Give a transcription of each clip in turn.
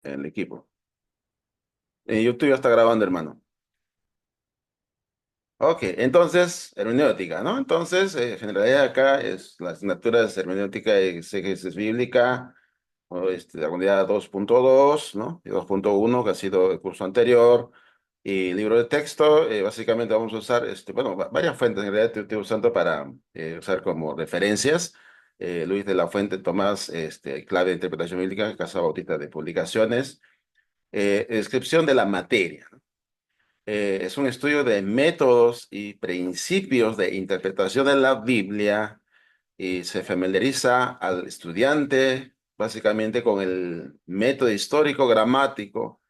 el equipo. YouTube ya está grabando, hermano. Ok, entonces, hermenéutica, ¿no? Entonces, generalidad acá es la asignatura de hermenéutica y exégesis bíblica, o la unidad 2.2, ¿no? Y 2.1, que ha sido el curso anterior. Y libro de texto, básicamente vamos a usar, bueno, varias fuentes, en realidad estoy usando para usar como referencias. Luis de la Fuente, Tomás, clave de interpretación bíblica, Casa Bautista de Publicaciones. Descripción de la materia. Es un estudio de métodos y principios de interpretación de la Biblia y se familiariza al estudiante básicamente con el método histórico gramático,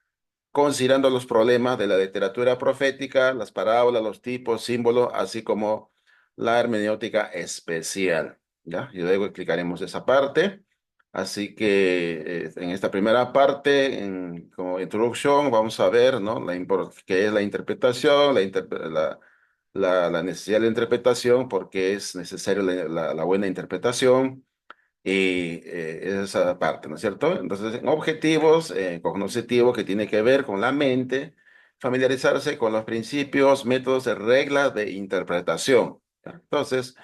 considerando los problemas de la literatura profética, las parábolas, los tipos, símbolos, así como la hermenéutica especial. ¿Ya? Y luego explicaremos esa parte. Así que en esta primera parte, como introducción, vamos a ver, ¿no? Qué es la interpretación, la necesidad de la interpretación, porque es necesaria la buena interpretación y esa parte, ¿no es cierto? Entonces, en objetivos, cognoscitivos que tiene que ver con la mente, familiarizarse con los principios, métodos y reglas de interpretación. ¿Ya? Entonces,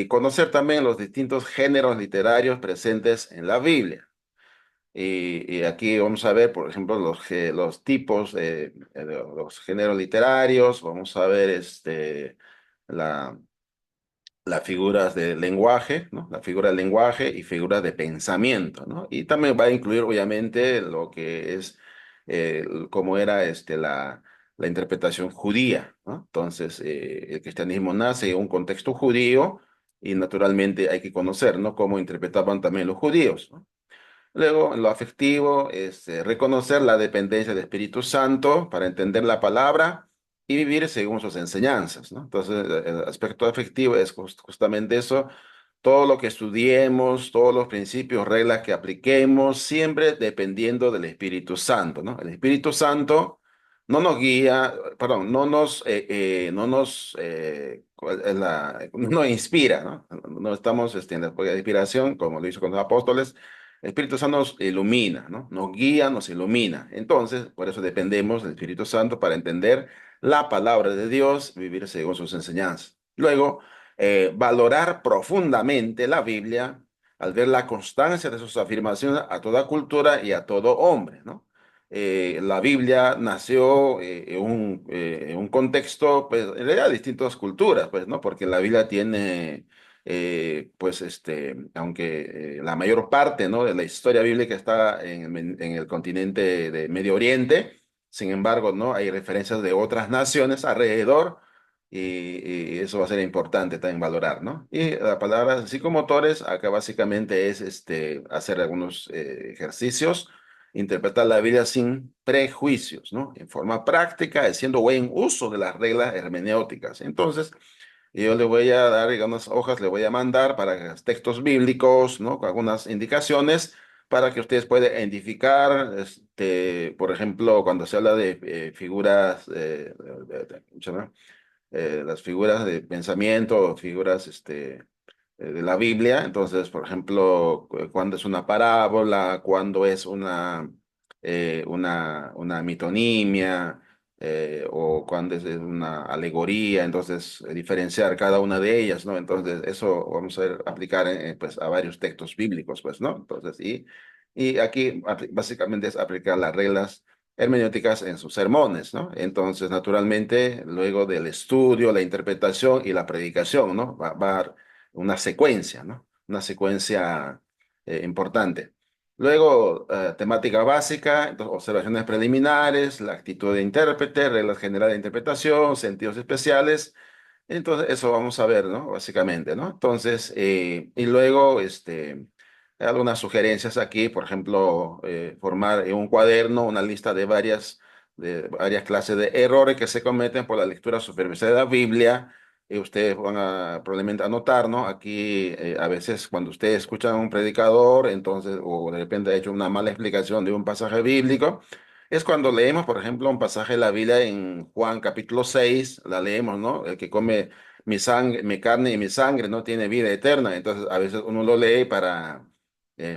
conocer también los distintos géneros literarios presentes en la Biblia. Y aquí vamos a ver, por ejemplo, los tipos de los géneros literarios, vamos a ver la las figuras de lenguaje, ¿no? La figura del lenguaje y figuras de pensamiento, ¿no? Y también va a incluir, obviamente, lo que es, cómo era la interpretación judía, ¿no? Entonces, el cristianismo nace en un contexto judío y naturalmente hay que conocer, ¿no? Cómo interpretaban también los judíos, ¿no? Luego, en lo afectivo es reconocer la dependencia del Espíritu Santo para entender la palabra y vivir según sus enseñanzas, ¿no? Entonces, el aspecto afectivo es justamente eso, todo lo que estudiemos, todos los principios, reglas que apliquemos, siempre dependiendo del Espíritu Santo, ¿no? El Espíritu Santo no nos guía, perdón, no nos inspira, ¿no? No estamos en la inspiración, como lo hizo con los apóstoles. El Espíritu Santo nos ilumina, ¿no? Nos guía, nos ilumina. Entonces, por eso dependemos del Espíritu Santo para entender la palabra de Dios, vivir según sus enseñanzas. Luego, valorar profundamente la Biblia al ver la constancia de sus afirmaciones a toda cultura y a todo hombre, ¿no? La Biblia nació en un contexto, pues, en realidad, de distintas culturas, pues, ¿no? Porque la Biblia tiene pues aunque la mayor parte, ¿no? De la historia bíblica está en el continente de Medio Oriente, sin embargo, ¿no? Hay referencias de otras naciones alrededor y eso va a ser importante también valorar, ¿no? Y la palabra psicomotores acá básicamente es hacer algunos ejercicios, interpretar la Biblia sin prejuicios, ¿no? En forma práctica, haciendo buen uso de las reglas hermenéuticas. Entonces, y yo le voy a dar, digamos, hojas, le voy a mandar para textos bíblicos, ¿no? Con algunas indicaciones para que ustedes puedan identificar, por ejemplo, cuando se habla de figuras, ¿cómo se llama? Las figuras de pensamiento, figuras, de la Biblia. Entonces, por ejemplo, cuando es una parábola, cuando es una mitonimia, o cuando es una alegoría, entonces diferenciar cada una de ellas, ¿no? Entonces, eso vamos a aplicar pues, a varios textos bíblicos, pues, ¿no? Entonces, y aquí básicamente es aplicar las reglas hermenéuticas en sus sermones, ¿no? Entonces, naturalmente, luego del estudio, la interpretación y la predicación, ¿no? Va una secuencia, ¿no? Una secuencia importante. Luego, temática básica, entonces, observaciones preliminares, la actitud de intérprete, reglas generales de interpretación, sentidos especiales. Entonces, eso vamos a ver, ¿no? Básicamente, ¿no? Entonces, y luego, algunas sugerencias aquí, por ejemplo, formar en un cuaderno una lista de varias clases de errores que se cometen por la lectura superficial de la Biblia. Y ustedes van a probablemente anotar, ¿no? Aquí, a veces, cuando ustedes escuchan a un predicador, entonces, o de repente ha hecho una mala explicación de un pasaje bíblico, es cuando leemos, por ejemplo, un pasaje de la Biblia en Juan capítulo 6, la leemos, ¿no? El que come mi sangre, mi carne y mi sangre no tiene vida eterna. Entonces, a veces uno lo lee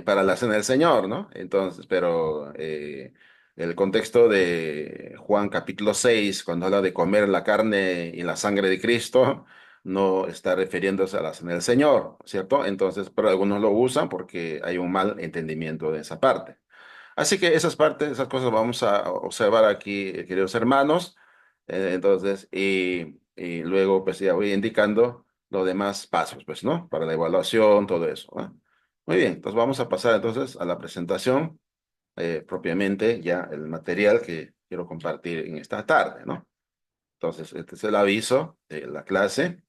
para la cena del Señor, ¿no? Entonces, pero el contexto de Juan capítulo 6, cuando habla de comer la carne y la sangre de Cristo, no está refiriéndose a la cena del Señor, ¿cierto? Entonces, pero algunos lo usan porque hay un mal entendimiento de esa parte. Así que esas partes, esas cosas vamos a observar aquí, queridos hermanos. Entonces, y luego pues ya voy indicando los demás pasos, pues, ¿no? Para la evaluación, todo eso, ¿no? Muy bien, entonces vamos a pasar entonces a la presentación, propiamente ya el material que quiero compartir en esta tarde, ¿no? Entonces, este es el aviso de la clase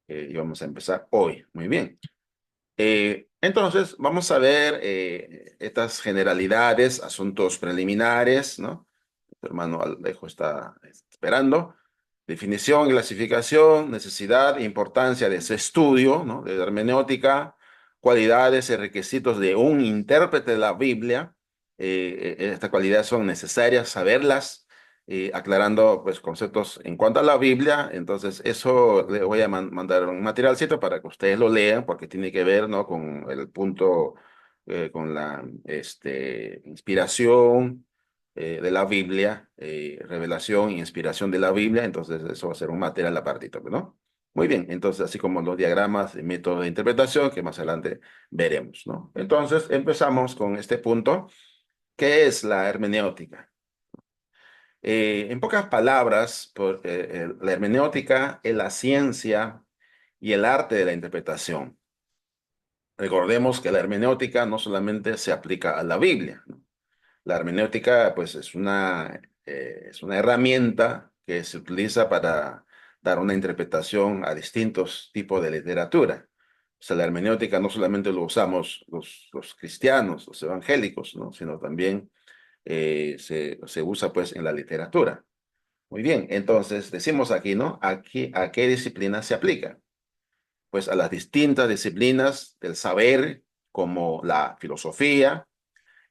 y vamos a empezar hoy. Muy bien. Entonces, vamos a ver estas generalidades, asuntos preliminares, ¿no? Tu hermano Alejo está esperando. Definición, clasificación, necesidad e importancia de ese estudio, ¿no? De la hermenéutica, cualidades y requisitos de un intérprete de la Biblia. Estas cualidades son necesarias saberlas, aclarando pues conceptos en cuanto a la Biblia. Entonces, eso le voy a mandar un materialcito para que ustedes lo lean, porque tiene que ver, ¿no? Con el punto, con la inspiración de la Biblia, revelación e inspiración de la Biblia, entonces eso va a ser un material apartito, ¿no? Muy bien, entonces así como los diagramas, el método de interpretación que más adelante veremos, ¿no? Entonces empezamos con este punto, ¿qué es la hermenéutica? En pocas palabras, la hermenéutica es la ciencia y el arte de la interpretación. Recordemos que la hermenéutica no solamente se aplica a la Biblia, ¿no? La hermenéutica, pues, es una herramienta que se utiliza para dar una interpretación a distintos tipos de literatura. O sea, la hermenéutica no solamente lo usamos los cristianos, los evangélicos, ¿no? Sino también se usa, pues, en la literatura. Muy bien, entonces decimos aquí, ¿no? Aquí, ¿a qué disciplina se aplica? Pues a las distintas disciplinas del saber, como la filosofía,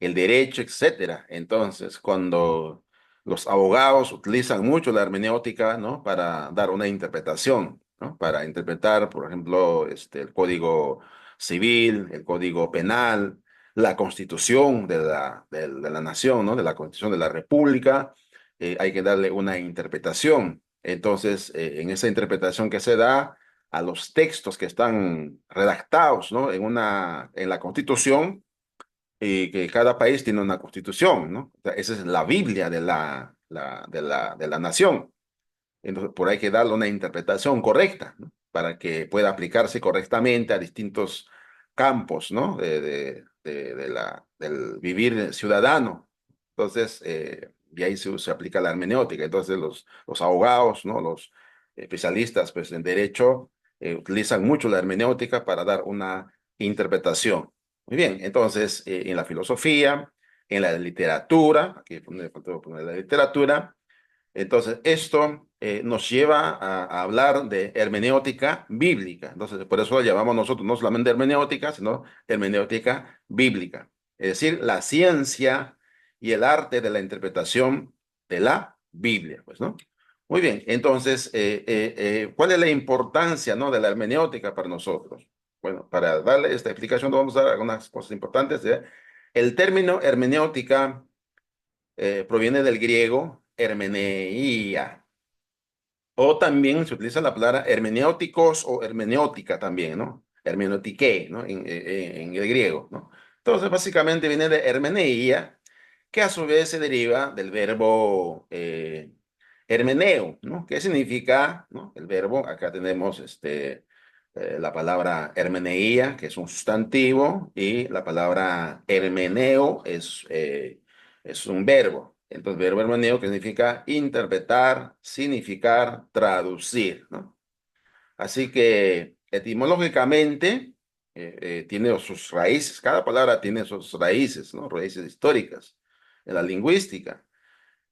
el derecho, etcétera. Entonces, cuando los abogados utilizan mucho la hermenéutica, ¿no? Para dar una interpretación, ¿no? Para interpretar, por ejemplo, el Código Civil, el Código Penal, la Constitución de la nación, ¿no? De la Constitución de la República, hay que darle una interpretación. Entonces, en esa interpretación que se da a los textos que están redactados, ¿no? En la Constitución, y que cada país tiene una constitución, ¿no? O sea, esa es la Biblia de la nación. Entonces, por ahí hay que darle una interpretación correcta, ¿no? Para que pueda aplicarse correctamente a distintos campos, ¿no? Del vivir ciudadano. Entonces, y ahí se aplica la hermenéutica. Entonces, los abogados, ¿no? Los especialistas, pues, en derecho, utilizan mucho la hermenéutica para dar una interpretación. Muy bien, entonces, en la filosofía, en la literatura, aquí faltó poner la literatura, entonces, esto nos lleva a hablar de hermenéutica bíblica. Entonces, por eso lo llamamos nosotros no solamente hermenéutica, sino hermenéutica bíblica. Es decir, la ciencia y el arte de la interpretación de la Biblia, pues, ¿no? Muy bien, entonces, ¿cuál es la importancia, ¿no? De la hermenéutica para nosotros? Bueno, para darle esta explicación, vamos a dar algunas cosas importantes, ¿eh? El término hermenéutica proviene del griego hermeneia, o también se utiliza la palabra hermenéuticos o hermenéutica también, ¿no? Hermeneutiqué, ¿no? En el griego, ¿no? Entonces, básicamente viene de hermeneia, que a su vez se deriva del verbo hermeneo, ¿no? ¿Qué significa, ¿no? El verbo, acá tenemos la palabra hermeneia, que es un sustantivo, y la palabra hermeneo es un verbo. Entonces, verbo hermeneo que significa interpretar, significar, traducir, ¿no? Así que etimológicamente tiene sus raíces, cada palabra tiene sus raíces, ¿no? Raíces históricas en la lingüística.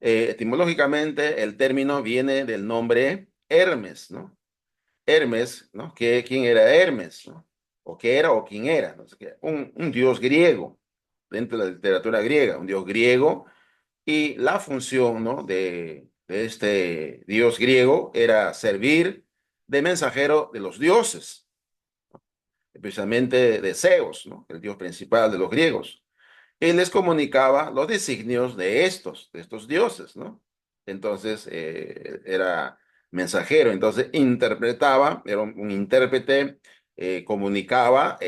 Etimológicamente el término viene del nombre Hermes, ¿no? Hermes, ¿no? ¿Quién era Hermes, ¿no? O qué era o quién era, ¿no? Un dios griego, dentro de la literatura griega, un dios griego, y la función, ¿no? de este dios griego era servir de mensajero de los dioses. especialmente de Zeus, ¿no? El dios principal de los griegos. Él les comunicaba los designios de estos dioses, ¿no? Entonces, era mensajero, entonces interpretaba, era un intérprete, comunicaba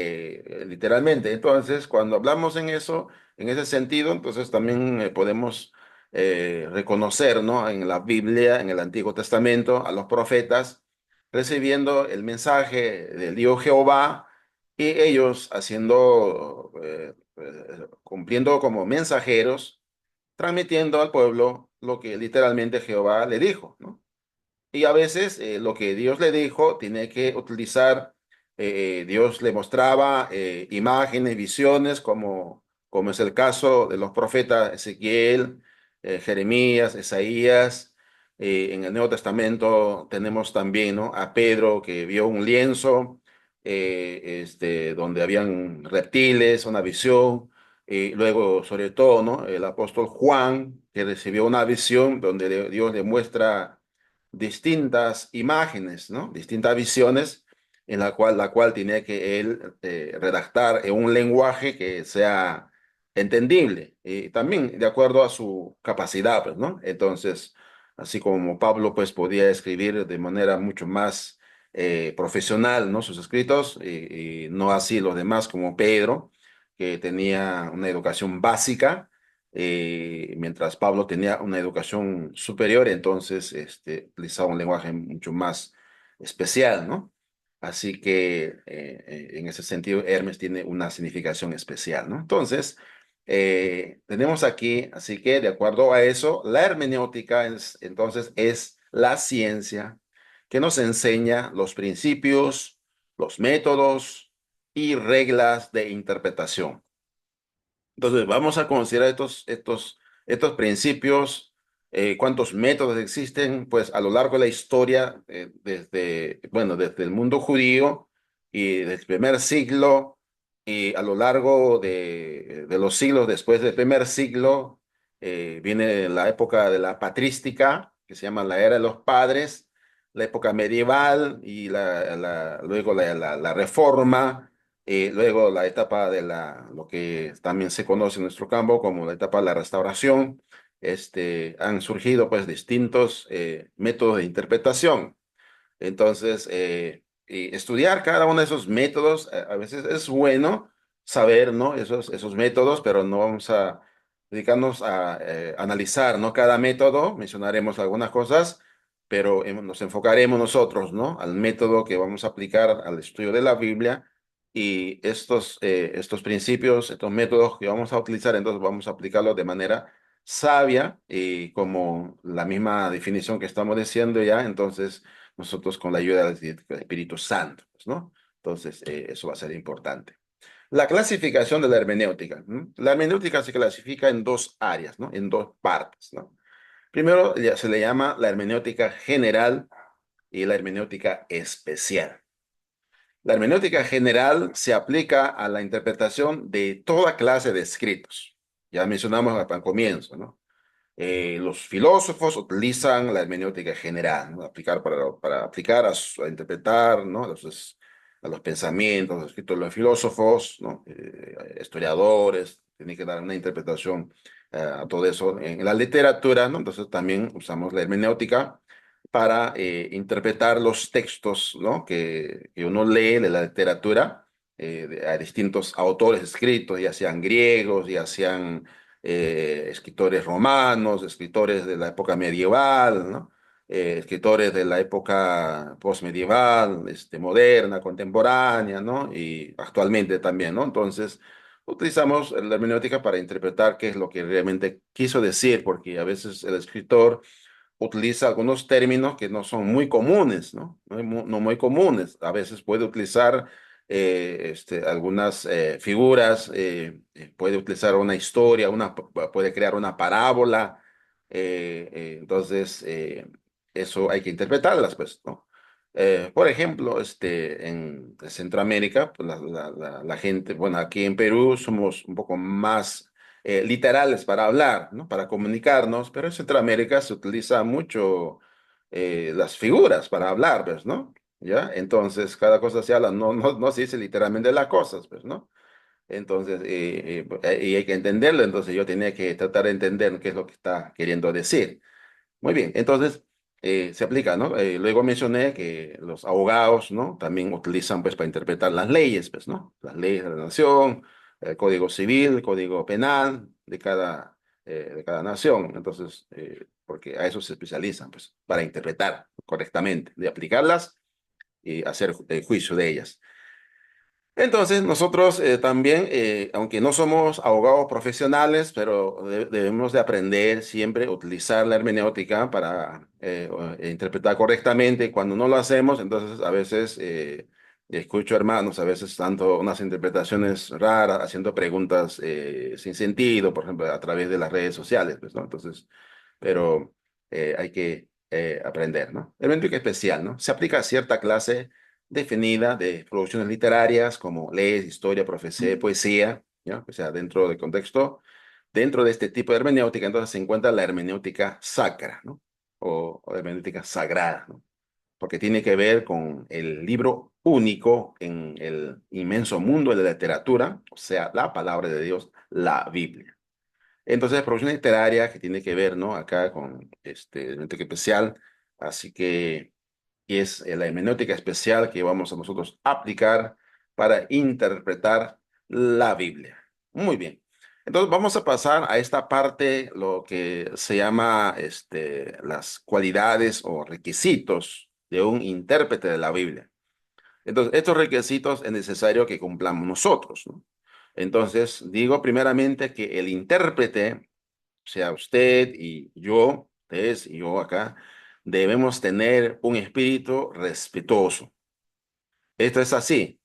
literalmente. Entonces, cuando hablamos en eso, en ese sentido, entonces también podemos reconocer, ¿no? En la Biblia, en el Antiguo Testamento, a los profetas recibiendo el mensaje del Dios Jehová y ellos haciendo cumpliendo como mensajeros, transmitiendo al pueblo lo que literalmente Jehová le dijo, ¿no? Y a veces lo que Dios le dijo tiene que utilizar, Dios le mostraba imágenes, visiones, como es el caso de los profetas Ezequiel, Jeremías, Isaías. En el Nuevo Testamento tenemos también, ¿no? A Pedro que vio un lienzo donde habían reptiles, una visión. Luego, sobre todo, ¿no? El apóstol Juan, que recibió una visión donde Dios le muestra distintas imágenes, ¿no? Distintas visiones en la cual tiene que él redactar en un lenguaje que sea entendible y también de acuerdo a su capacidad, pues, ¿no? Entonces, así como Pablo, pues, podía escribir de manera mucho más profesional, ¿no? Sus escritos y no así los demás como Pedro, que tenía una educación básica mientras Pablo tenía una educación superior, entonces utilizaba un lenguaje mucho más especial, ¿no? Así que en ese sentido Hermes tiene una significación especial, ¿no? Entonces, tenemos aquí, así que de acuerdo a eso, la hermenéutica entonces es la ciencia que nos enseña los principios, los métodos y reglas de interpretación. Entonces, vamos a considerar estos principios, cuántos métodos existen, pues a lo largo de la historia, desde el mundo judío y desde el primer siglo y a lo largo de los siglos después del primer siglo, viene la época de la patrística, que se llama la era de los padres, la época medieval y luego la reforma luego la etapa de lo que también se conoce en nuestro campo como la etapa de la restauración, han surgido pues distintos métodos de interpretación. Entonces, y estudiar cada uno de esos métodos, a veces es bueno saber, ¿no? Esos métodos, pero no vamos a dedicarnos a analizar, ¿no? Cada método, mencionaremos algunas cosas, pero nos enfocaremos nosotros, ¿no? Al método que vamos a aplicar al estudio de la Biblia y estos principios, estos métodos que vamos a utilizar, entonces vamos a aplicarlos de manera sabia y como la misma definición que estamos diciendo ya, entonces nosotros con la ayuda del Espíritu Santo, pues, ¿no? Entonces, eso va a ser importante. La clasificación de la hermenéutica. ¿No? La hermenéutica se clasifica en dos áreas, ¿no? En dos partes, ¿no? Primero ya se le llama la hermenéutica general y la hermenéutica especial. La hermenéutica general se aplica a la interpretación de toda clase de escritos. Ya mencionamos al comienzo, ¿no? Los filósofos utilizan la hermenéutica general, ¿no? Para aplicar a interpretar, ¿no? A los pensamientos, los escritos de los filósofos, ¿no? Historiadores, tienen que dar una interpretación a todo eso. En la literatura, ¿no? Entonces también usamos la hermenéutica para interpretar los textos, ¿no? Que uno lee de la literatura, a distintos autores escritos, ya sean griegos, ya sean escritores romanos, escritores de la época medieval, ¿no? Escritores de la época postmedieval, moderna, contemporánea, ¿no? Y actualmente también, ¿no? Entonces, utilizamos la hermenéutica para interpretar qué es lo que realmente quiso decir, porque a veces el escritor utiliza algunos términos que no son muy comunes, ¿no? No muy comunes. A veces puede utilizar algunas figuras, puede utilizar una historia, puede crear una parábola. Entonces, eso hay que interpretarlas, pues, ¿no? Por ejemplo, en Centroamérica, pues, la gente, bueno, aquí en Perú somos un poco más literales para hablar, ¿no? Para comunicarnos, pero en Centroamérica se utiliza mucho las figuras para hablar, pues, ¿no? ¿ya? Entonces, cada cosa se habla, no se dice literalmente las cosas, pues, ¿no? Entonces, y hay que entenderlo, entonces yo tenía que tratar de entender qué es lo que está queriendo decir. Muy bien, entonces se aplica, ¿no? Luego mencioné que los abogados, ¿no? También utilizan, pues, para interpretar las leyes, pues, ¿no? Las leyes de la nación, el código civil, el código penal de cada nación. Entonces, porque a eso se especializan, pues, para interpretar correctamente, de aplicarlas y hacer juicio de ellas. Entonces, nosotros también, aunque no somos abogados profesionales, pero debemos de aprender siempre a utilizar la hermenéutica para interpretar correctamente. Cuando no lo hacemos, entonces a veces escucho hermanos, a veces tanto unas interpretaciones raras, haciendo preguntas sin sentido, por ejemplo, a través de las redes sociales, pues, ¿no? Entonces, pero hay que aprender, ¿no? Hermenéutica especial, ¿no? Se aplica a cierta clase definida de producciones literarias como leyes, historia, profecía, poesía, ¿ya? O sea, dentro del contexto, dentro de este tipo de hermenéutica, entonces se encuentra la hermenéutica sacra, ¿no? O hermenéutica sagrada, ¿no? Porque tiene que ver con el libro único en el inmenso mundo de la literatura, o sea, la palabra de Dios, la Biblia. Entonces, producción literaria que tiene que ver, ¿no? Acá con hermenéutica especial, así que y es la hermenéutica especial que vamos a nosotros aplicar para interpretar la Biblia. Muy bien. Entonces vamos a pasar a esta parte, lo que se llama las cualidades o requisitos de un intérprete de la Biblia. Entonces, estos requisitos es necesario que cumplamos nosotros, ¿no? Entonces, digo primeramente que el intérprete, sea usted y yo, ustedes y yo acá, debemos tener un espíritu respetuoso. Esto es así,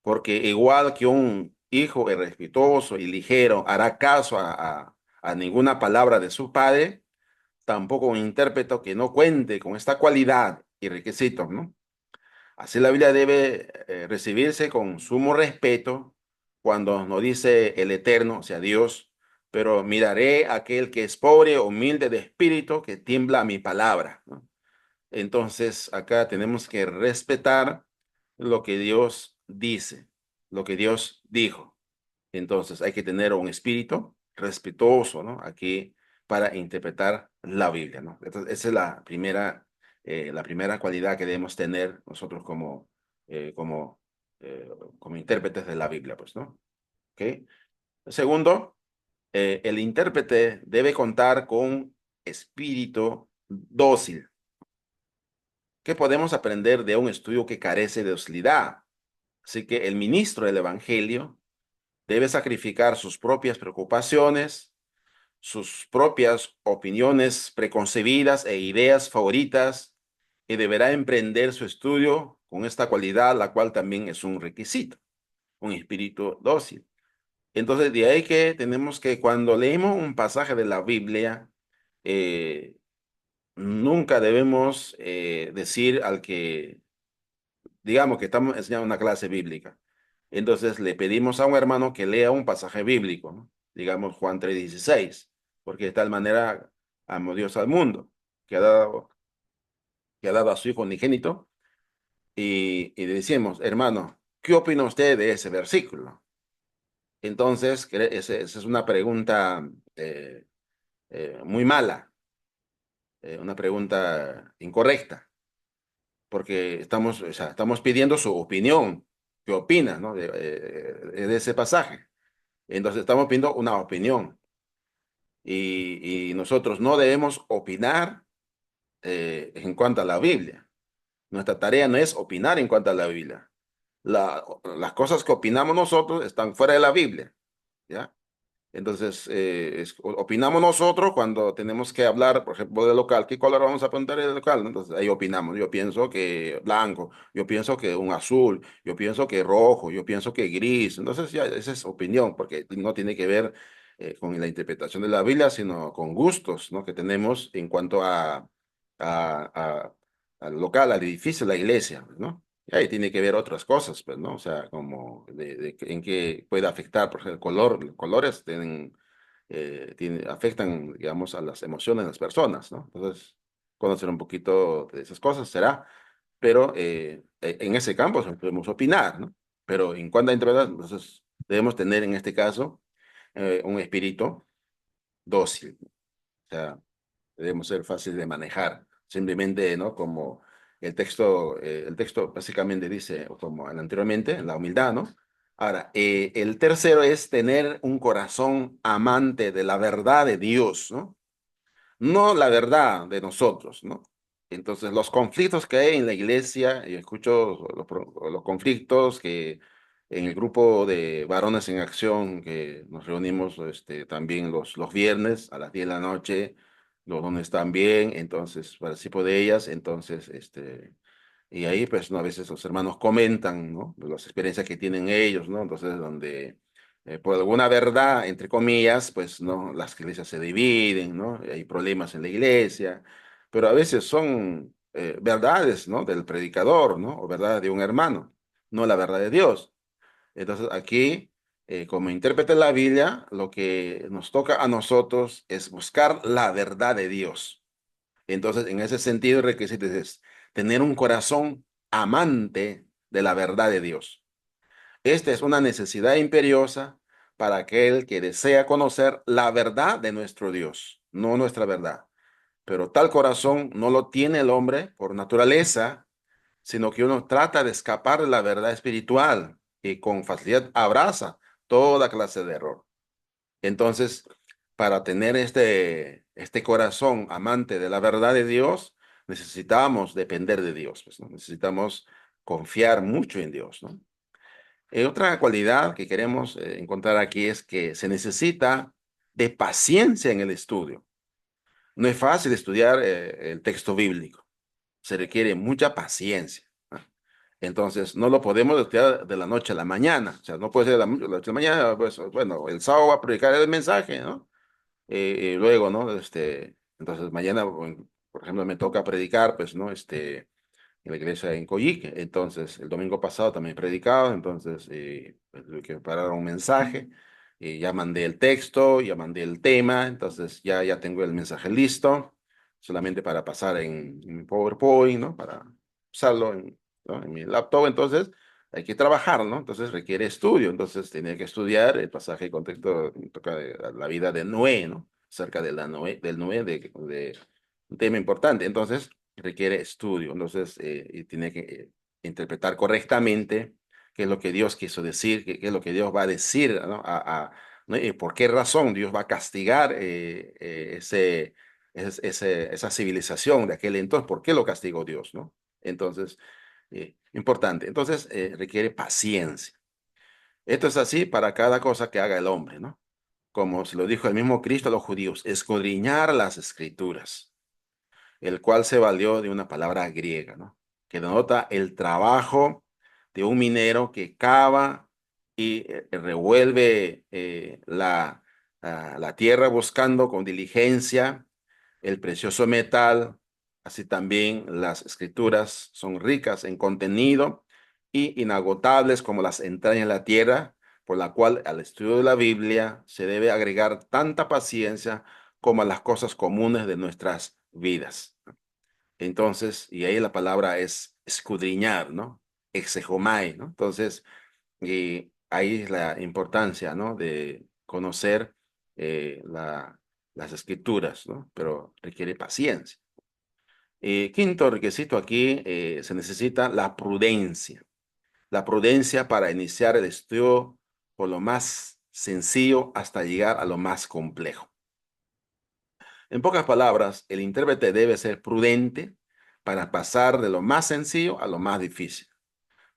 porque igual que un hijo irrespetuoso y ligero hará caso a ninguna palabra de su padre, tampoco un intérprete que no cuente con esta cualidad y requisitos, ¿no? Así la Biblia debe recibirse con sumo respeto cuando nos dice el Eterno, o sea, Dios, pero miraré a aquel que es pobre, humilde de espíritu, que tiembla a mi palabra, ¿no? Entonces, acá tenemos que respetar lo que Dios dice, lo que Dios dijo. Entonces, hay que tener un espíritu respetuoso, ¿no? Aquí para interpretar la Biblia, ¿no? Entonces, esa es la primera cualidad que debemos tener nosotros eh, como, eh, como intérpretes de la Biblia, pues, ¿no? ¿Ok? Segundo, el intérprete debe contar con espíritu dócil. ¿Qué podemos aprender de un estudio que carece de docilidad? Así que el ministro del Evangelio debe sacrificar sus propias preocupaciones, sus propias opiniones preconcebidas e ideas favoritas y deberá emprender su estudio con esta cualidad, la cual también es un requisito, un espíritu dócil. Entonces, de ahí que tenemos que cuando leemos un pasaje de la Biblia, eh, nunca debemos decir al que, digamos que estamos enseñando una clase bíblica. Entonces le pedimos a un hermano que lea un pasaje bíblico, ¿no? Digamos Juan 3:16, porque de tal manera amó Dios al mundo, que ha dado a su Hijo unigénito, y le decimos, hermano, ¿qué opina usted de ese versículo? Entonces, esa es una pregunta muy mala, una pregunta incorrecta, porque estamos, o sea, estamos pidiendo su opinión. ¿Qué opina, no? De ese pasaje. Entonces estamos pidiendo una opinión y nosotros no debemos opinar en cuanto a la Biblia. Nuestra tarea no es opinar en cuanto a la Biblia. Las cosas que opinamos nosotros están fuera de la Biblia, ¿ya? Entonces, opinamos nosotros cuando tenemos que hablar, por ejemplo, de local. ¿Qué color vamos a pintar el local? ¿No? Entonces, ahí opinamos. Yo pienso que blanco, yo pienso que un azul, yo pienso que rojo, yo pienso que gris. Entonces, ya esa es opinión, porque no tiene que ver con la interpretación de la Biblia, sino con gustos, ¿no? Que tenemos en cuanto a- al local, al edificio, la iglesia, ¿no? Y ahí tiene que ver otras cosas, pues, ¿no? O sea, como en qué puede afectar, por ejemplo, el color. Los colores afectan, digamos, a las emociones de las personas, ¿no? Entonces, conocer un poquito de esas cosas será. pero en ese campo podemos opinar, ¿no? Pero en cuanto a interpretar, entonces debemos tener en este caso un espíritu dócil, ¿no? O sea, debemos ser fáciles de manejar, simplemente, ¿no? Como el texto básicamente dice, o como anteriormente, la humildad, ¿no? Ahora, el tercero es tener un corazón amante de la verdad de Dios, ¿no? No la verdad de nosotros, ¿no? Entonces, los conflictos que hay en la iglesia, yo escucho los conflictos que en el grupo de varones en acción, que nos reunimos también los viernes a las 10 de la noche, los lunes también, entonces participo de ellas, entonces, y ahí, pues, ¿no? A veces los hermanos comentan, ¿no? De las experiencias que tienen ellos, ¿no? Entonces, donde por alguna verdad, entre comillas, pues, ¿no? Las iglesias se dividen, ¿no? Hay problemas en la iglesia, pero a veces son verdades, ¿no? Del predicador, ¿no? O verdad de un hermano, no la verdad de Dios. Entonces, aquí, como intérprete de la Biblia, lo que nos toca a nosotros es buscar la verdad de Dios. Entonces, en ese sentido, el requisito es tener un corazón amante de la verdad de Dios. Esta es una necesidad imperiosa para aquel que desea conocer la verdad de nuestro Dios, no nuestra verdad. Pero tal corazón no lo tiene el hombre por naturaleza, sino que uno trata de escapar de la verdad espiritual y con facilidad abraza toda clase de error. Entonces, para tener este corazón amante de la verdad de Dios, necesitamos depender de Dios, pues, ¿no? Necesitamos confiar mucho en Dios, ¿no? Otra cualidad que queremos encontrar aquí es que se necesita de paciencia en el estudio. No es fácil estudiar el texto bíblico, se requiere mucha paciencia, ¿no? Entonces, no lo podemos estudiar de la noche a la mañana, o sea, no puede ser de la noche a la mañana, pues, bueno, el sábado va a predicar el mensaje, ¿no? Y luego, ¿no? Entonces mañana, por ejemplo, me toca predicar, pues, ¿no? En la iglesia en Coyique. Entonces, el domingo pasado también he predicado, entonces pues, tuve que preparar un mensaje, y ya mandé el texto, ya mandé el tema, entonces ya tengo el mensaje listo, solamente para pasar en PowerPoint, ¿no? Para usarlo ¿no? En mi laptop, entonces hay que trabajar, ¿no? Entonces requiere estudio, entonces tenía que estudiar el pasaje de contexto, toca la vida de Noé, ¿no? Acerca de del Noé, de un tema importante, entonces requiere estudio, entonces y tiene que interpretar correctamente qué es lo que Dios quiso decir, qué es lo que Dios va a decir, ¿no? ¿No? Y por qué razón Dios va a castigar esa civilización de aquel entonces, por qué lo castigó Dios, ¿no? Entonces, importante. Entonces, requiere paciencia. Esto es así para cada cosa que haga el hombre, ¿no? Como se lo dijo el mismo Cristo a los judíos, escudriñar las escrituras, el cual se valió de una palabra griega, ¿no? Que denota el trabajo de un minero que cava y revuelve la tierra buscando con diligencia el precioso metal. Así también las escrituras son ricas en contenido y inagotables como las entrañas de la tierra, por la cual al estudio de la Biblia se debe agregar tanta paciencia como a las cosas comunes de nuestras vidas. Entonces, y ahí la palabra es escudriñar, ¿no? Exegomai, ¿no? Entonces, y ahí es la importancia, ¿no? De conocer las escrituras, ¿no? Pero requiere paciencia. Quinto requisito aquí, se necesita la prudencia para iniciar el estudio por lo más sencillo hasta llegar a lo más complejo. En pocas palabras, el intérprete debe ser prudente para pasar de lo más sencillo a lo más difícil,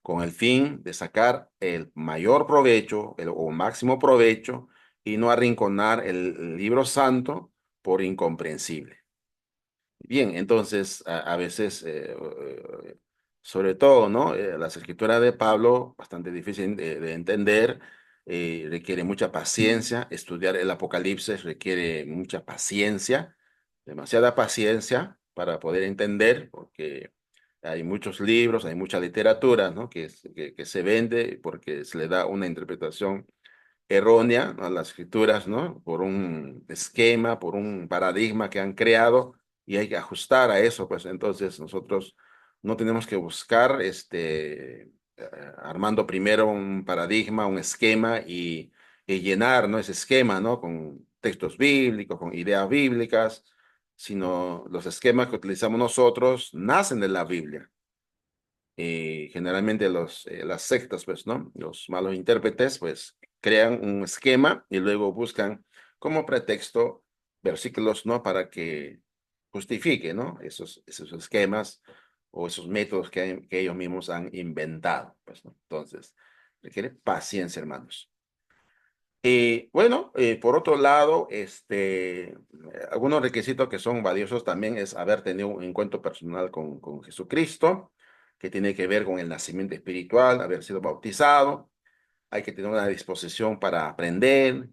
con el fin de sacar el mayor provecho o máximo provecho y no arrinconar el libro santo por incomprensible. Bien, entonces a veces, sobre todo, ¿no? Las escrituras de Pablo, bastante difícil de entender, requiere mucha paciencia. Estudiar el Apocalipsis requiere mucha paciencia, demasiada paciencia para poder entender, porque hay muchos libros, hay mucha literatura, ¿no? Que se vende porque se le da una interpretación errónea a las escrituras, ¿no? Por un esquema, por un paradigma que han creado y hay que ajustar a eso, pues entonces nosotros no tenemos que buscar, armando primero un paradigma, un esquema y llenar, ¿no? Ese esquema, ¿no? Con textos bíblicos, con ideas bíblicas, sino los esquemas que utilizamos nosotros nacen de la Biblia. Y generalmente las sectas, pues, ¿no? Los malos intérpretes, pues, crean un esquema y luego buscan como pretexto versículos, ¿no? Para que justifique, ¿no? Esos esquemas o esos métodos que ellos mismos han inventado, pues, ¿no? Entonces, requiere paciencia, hermanos. Y bueno, por otro lado, algunos requisitos que son valiosos también es haber tenido un encuentro personal con Jesucristo, que tiene que ver con el nacimiento espiritual, haber sido bautizado. Hay que tener una disposición para aprender,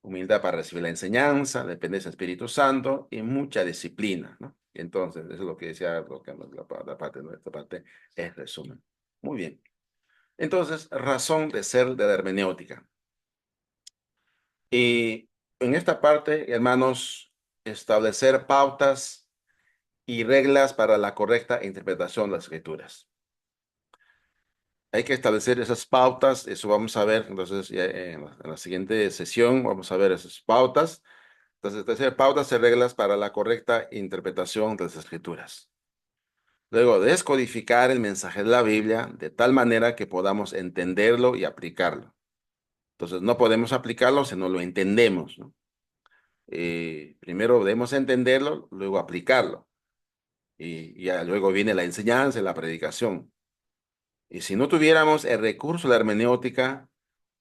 humildad para recibir la enseñanza, dependencia del Espíritu Santo y mucha disciplina, ¿no? Entonces, eso es lo que decía, la parte, ¿no? Esta parte es resumen. Muy bien. Entonces, razón de ser de la hermenéutica. Y en esta parte, hermanos, establecer pautas y reglas para la correcta interpretación de las escrituras. Hay que establecer esas pautas, eso vamos a ver, entonces ya en la siguiente sesión vamos a ver esas pautas. Entonces, establecer pautas y reglas para la correcta interpretación de las escrituras. Luego, descodificar el mensaje de la Biblia de tal manera que podamos entenderlo y aplicarlo. Entonces, no podemos aplicarlo si no lo entendemos, ¿no? Primero debemos entenderlo, luego aplicarlo. Y ya luego viene la enseñanza y la predicación. Y si no tuviéramos el recurso de la hermenéutica,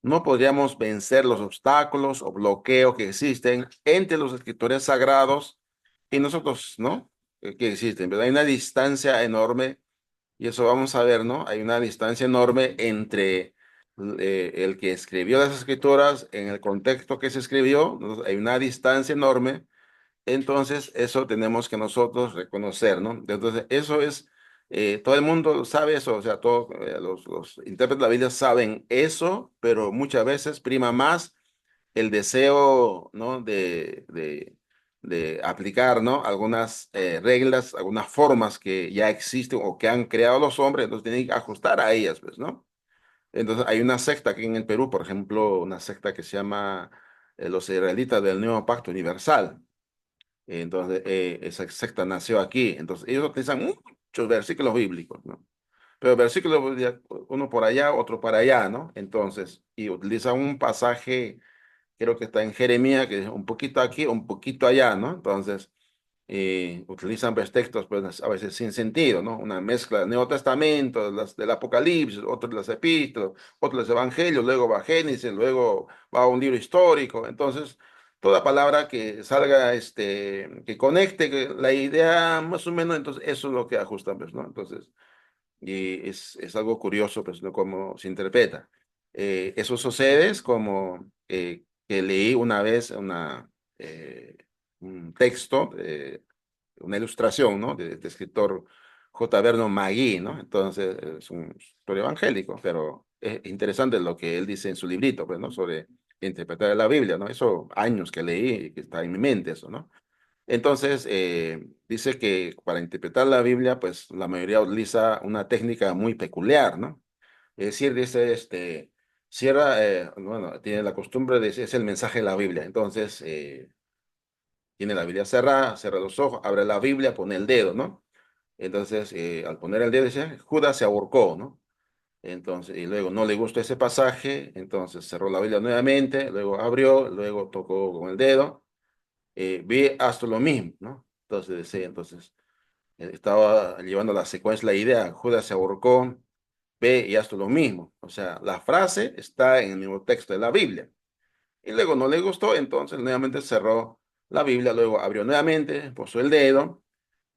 no podríamos vencer los obstáculos o bloqueos que existen entre los escritores sagrados y nosotros, ¿no? Que existen, ¿verdad? Hay una distancia enorme, y eso vamos a ver, ¿no? Hay una distancia enorme entre el que escribió las escrituras en el contexto que se escribió, ¿no? Hay una distancia enorme. Entonces, eso tenemos que nosotros reconocer, ¿no? Entonces, eso es, todo el mundo sabe eso, o sea, todos los intérpretes de la Biblia saben eso, pero muchas veces prima más el deseo, ¿no? De aplicar, ¿no? Algunas reglas, algunas formas que ya existen o que han creado los hombres, entonces tienen que ajustar a ellas, pues, ¿no? Entonces, hay una secta aquí en el Perú, por ejemplo, una secta que se llama los israelitas del Nuevo Pacto Universal. Entonces, esa secta nació aquí. Entonces, ellos utilizan muchos versículos bíblicos, ¿no? Pero versículos, uno por allá, otro para allá, ¿no? Entonces, y utilizan un pasaje, creo que está en Jeremías, que es un poquito aquí, un poquito allá, ¿no? Entonces, utilizan pues, textos, pues, a veces sin sentido, ¿no? Una mezcla del Nuevo Testamento, del Apocalipsis, otro de las epístolas, otro de los Evangelios, luego va Génesis, luego va un libro histórico. Entonces, toda palabra que salga, que conecte la idea más o menos, entonces eso es lo que ajustan, pues, ¿no? Entonces, y es algo curioso, pues, ¿no? Cómo se interpreta. Eso sucede es como que leí una vez un texto, una ilustración, ¿no? De escritor J. Vernon McGee, ¿no? Entonces, es un escritor evangélico, pero es interesante lo que él dice en su librito, pues, ¿no? Sobre interpretar la Biblia, ¿no? Eso años que leí y que está en mi mente eso, ¿no? Entonces, dice que para interpretar la Biblia, pues la mayoría utiliza una técnica muy peculiar, ¿no? Es decir, dice, cierra, bueno, tiene la costumbre de decir, es el mensaje de la Biblia. Entonces, tiene la Biblia cerrada, cierra los ojos, abre la Biblia, pone el dedo, ¿no? Entonces, al poner el dedo, dice, Judas se ahorcó, ¿no? Entonces, y luego no le gustó ese pasaje, entonces cerró la Biblia nuevamente, luego abrió, luego tocó con el dedo, ve hasta lo mismo, ¿no? Entonces, decía, entonces, estaba llevando la secuencia, la idea, Judas se ahorcó, ve y hasta lo mismo. O sea, la frase está en el mismo texto de la Biblia. Y luego no le gustó, entonces nuevamente cerró la Biblia, luego abrió nuevamente, puso el dedo,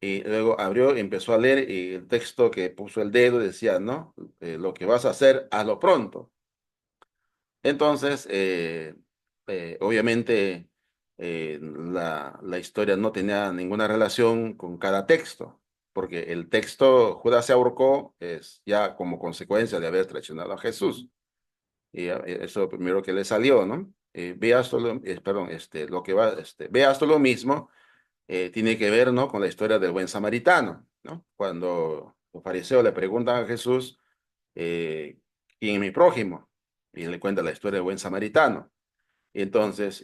y luego abrió y empezó a leer, y el texto que puso el dedo decía, ¿no? Lo que vas a hacer, hazlo pronto. Entonces, obviamente, la historia no tenía ninguna relación con cada texto, porque el texto Judas se ahorcó es ya como consecuencia de haber traicionado a Jesús. Y eso primero que le salió, ¿no? Veas todo, perdón, lo que va, veas todo lo mismo, tiene que ver, ¿no? Con la historia del buen samaritano, ¿no? Cuando Los fariseos le preguntan a Jesús, ¿quién es mi prójimo? Y él le cuenta la historia del buen samaritano. Y entonces,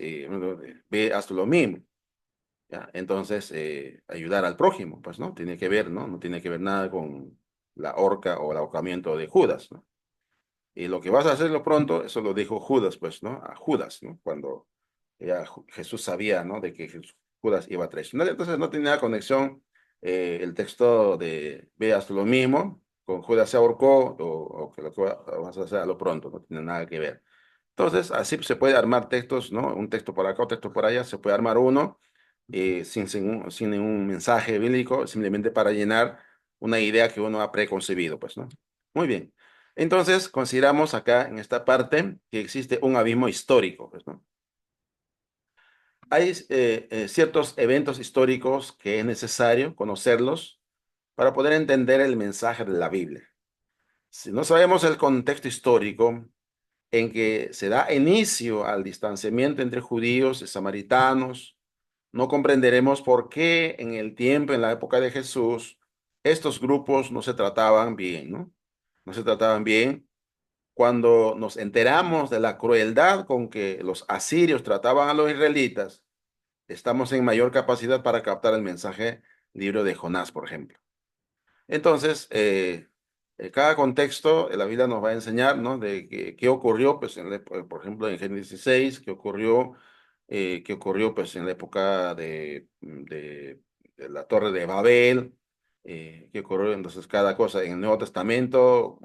ve, haz tú lo mismo. ¿Ya? Entonces, ayudar al prójimo, pues, ¿no? Tiene que ver, ¿no? No tiene que ver nada con la horca o el ahorcamiento de Judas, ¿no? Y lo que vas a hacerlo pronto, eso lo dijo Judas, pues, ¿no? A Judas, ¿no? Cuando ya Jesús sabía, ¿no? De que Judas iba a traicionar. Entonces no tenía conexión el texto de veas lo mismo, con Judas se ahorcó o que lo que vas a hacer a lo pronto, no tiene nada que ver. Entonces, así se puede armar textos, ¿no? Un texto por acá, un texto por allá, se puede armar uno sin ningún mensaje bíblico, simplemente para llenar una idea que uno ha preconcebido, pues, ¿no? Muy bien. Entonces, consideramos acá en esta parte que existe un abismo histórico, pues, ¿no? Hay ciertos eventos históricos que es necesario conocerlos para poder entender el mensaje de la Biblia. Si no sabemos el contexto histórico en que se da inicio al distanciamiento entre judíos y samaritanos, no comprenderemos por qué en el tiempo, en la época de Jesús, estos grupos no se trataban bien, ¿no? No se trataban bien. Cuando nos enteramos de la crueldad con que los asirios trataban a los israelitas, estamos en mayor capacidad para captar el mensaje libro de Jonás, por ejemplo. Entonces, cada contexto, la Biblia nos va a enseñar, ¿no? De qué ocurrió, pues, por ejemplo, en Génesis 6, qué ocurrió, pues, en la época de la Torre de Babel, qué ocurrió, entonces, cada cosa. En el Nuevo Testamento,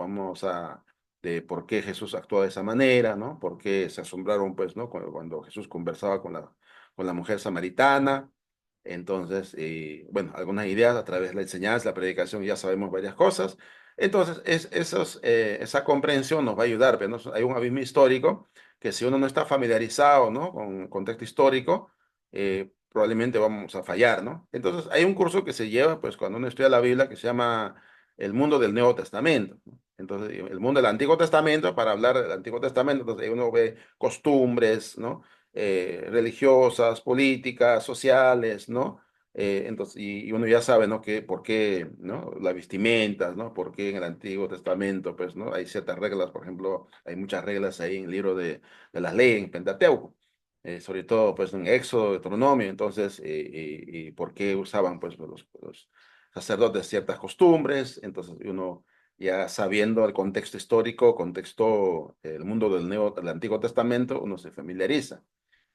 de por qué Jesús actuó de esa manera, ¿no? Por qué se asombraron, pues, ¿no? Cuando Jesús conversaba con la mujer samaritana. Entonces, bueno, algunas ideas a través de la enseñanza, la predicación, ya sabemos varias cosas. Entonces, esa comprensión nos va a ayudar, pero ¿no? Hay un abismo histórico que si uno no está familiarizado, ¿no? Con el contexto histórico, probablemente vamos a fallar, ¿no? Entonces, hay un curso que se lleva, pues, cuando uno estudia la Biblia, que se llama El mundo del Nuevo Testamento, ¿no? Entonces, el mundo del Antiguo Testamento, para hablar del Antiguo Testamento, entonces ahí uno ve costumbres, ¿no? Religiosas, políticas, sociales, ¿no? Entonces, y uno ya sabe, ¿no? Que, por qué, ¿no? Las vestimentas, ¿no? Por qué en el Antiguo Testamento, pues, ¿no? Hay ciertas reglas, por ejemplo, hay muchas reglas ahí en el libro de las leyes, en Pentateuco, sobre todo, pues, en Éxodo, Deuteronomio, entonces, y por qué usaban, pues, los sacerdotes ciertas costumbres, entonces uno ya sabiendo el contexto histórico, contexto, el mundo del Antiguo Testamento, uno se familiariza.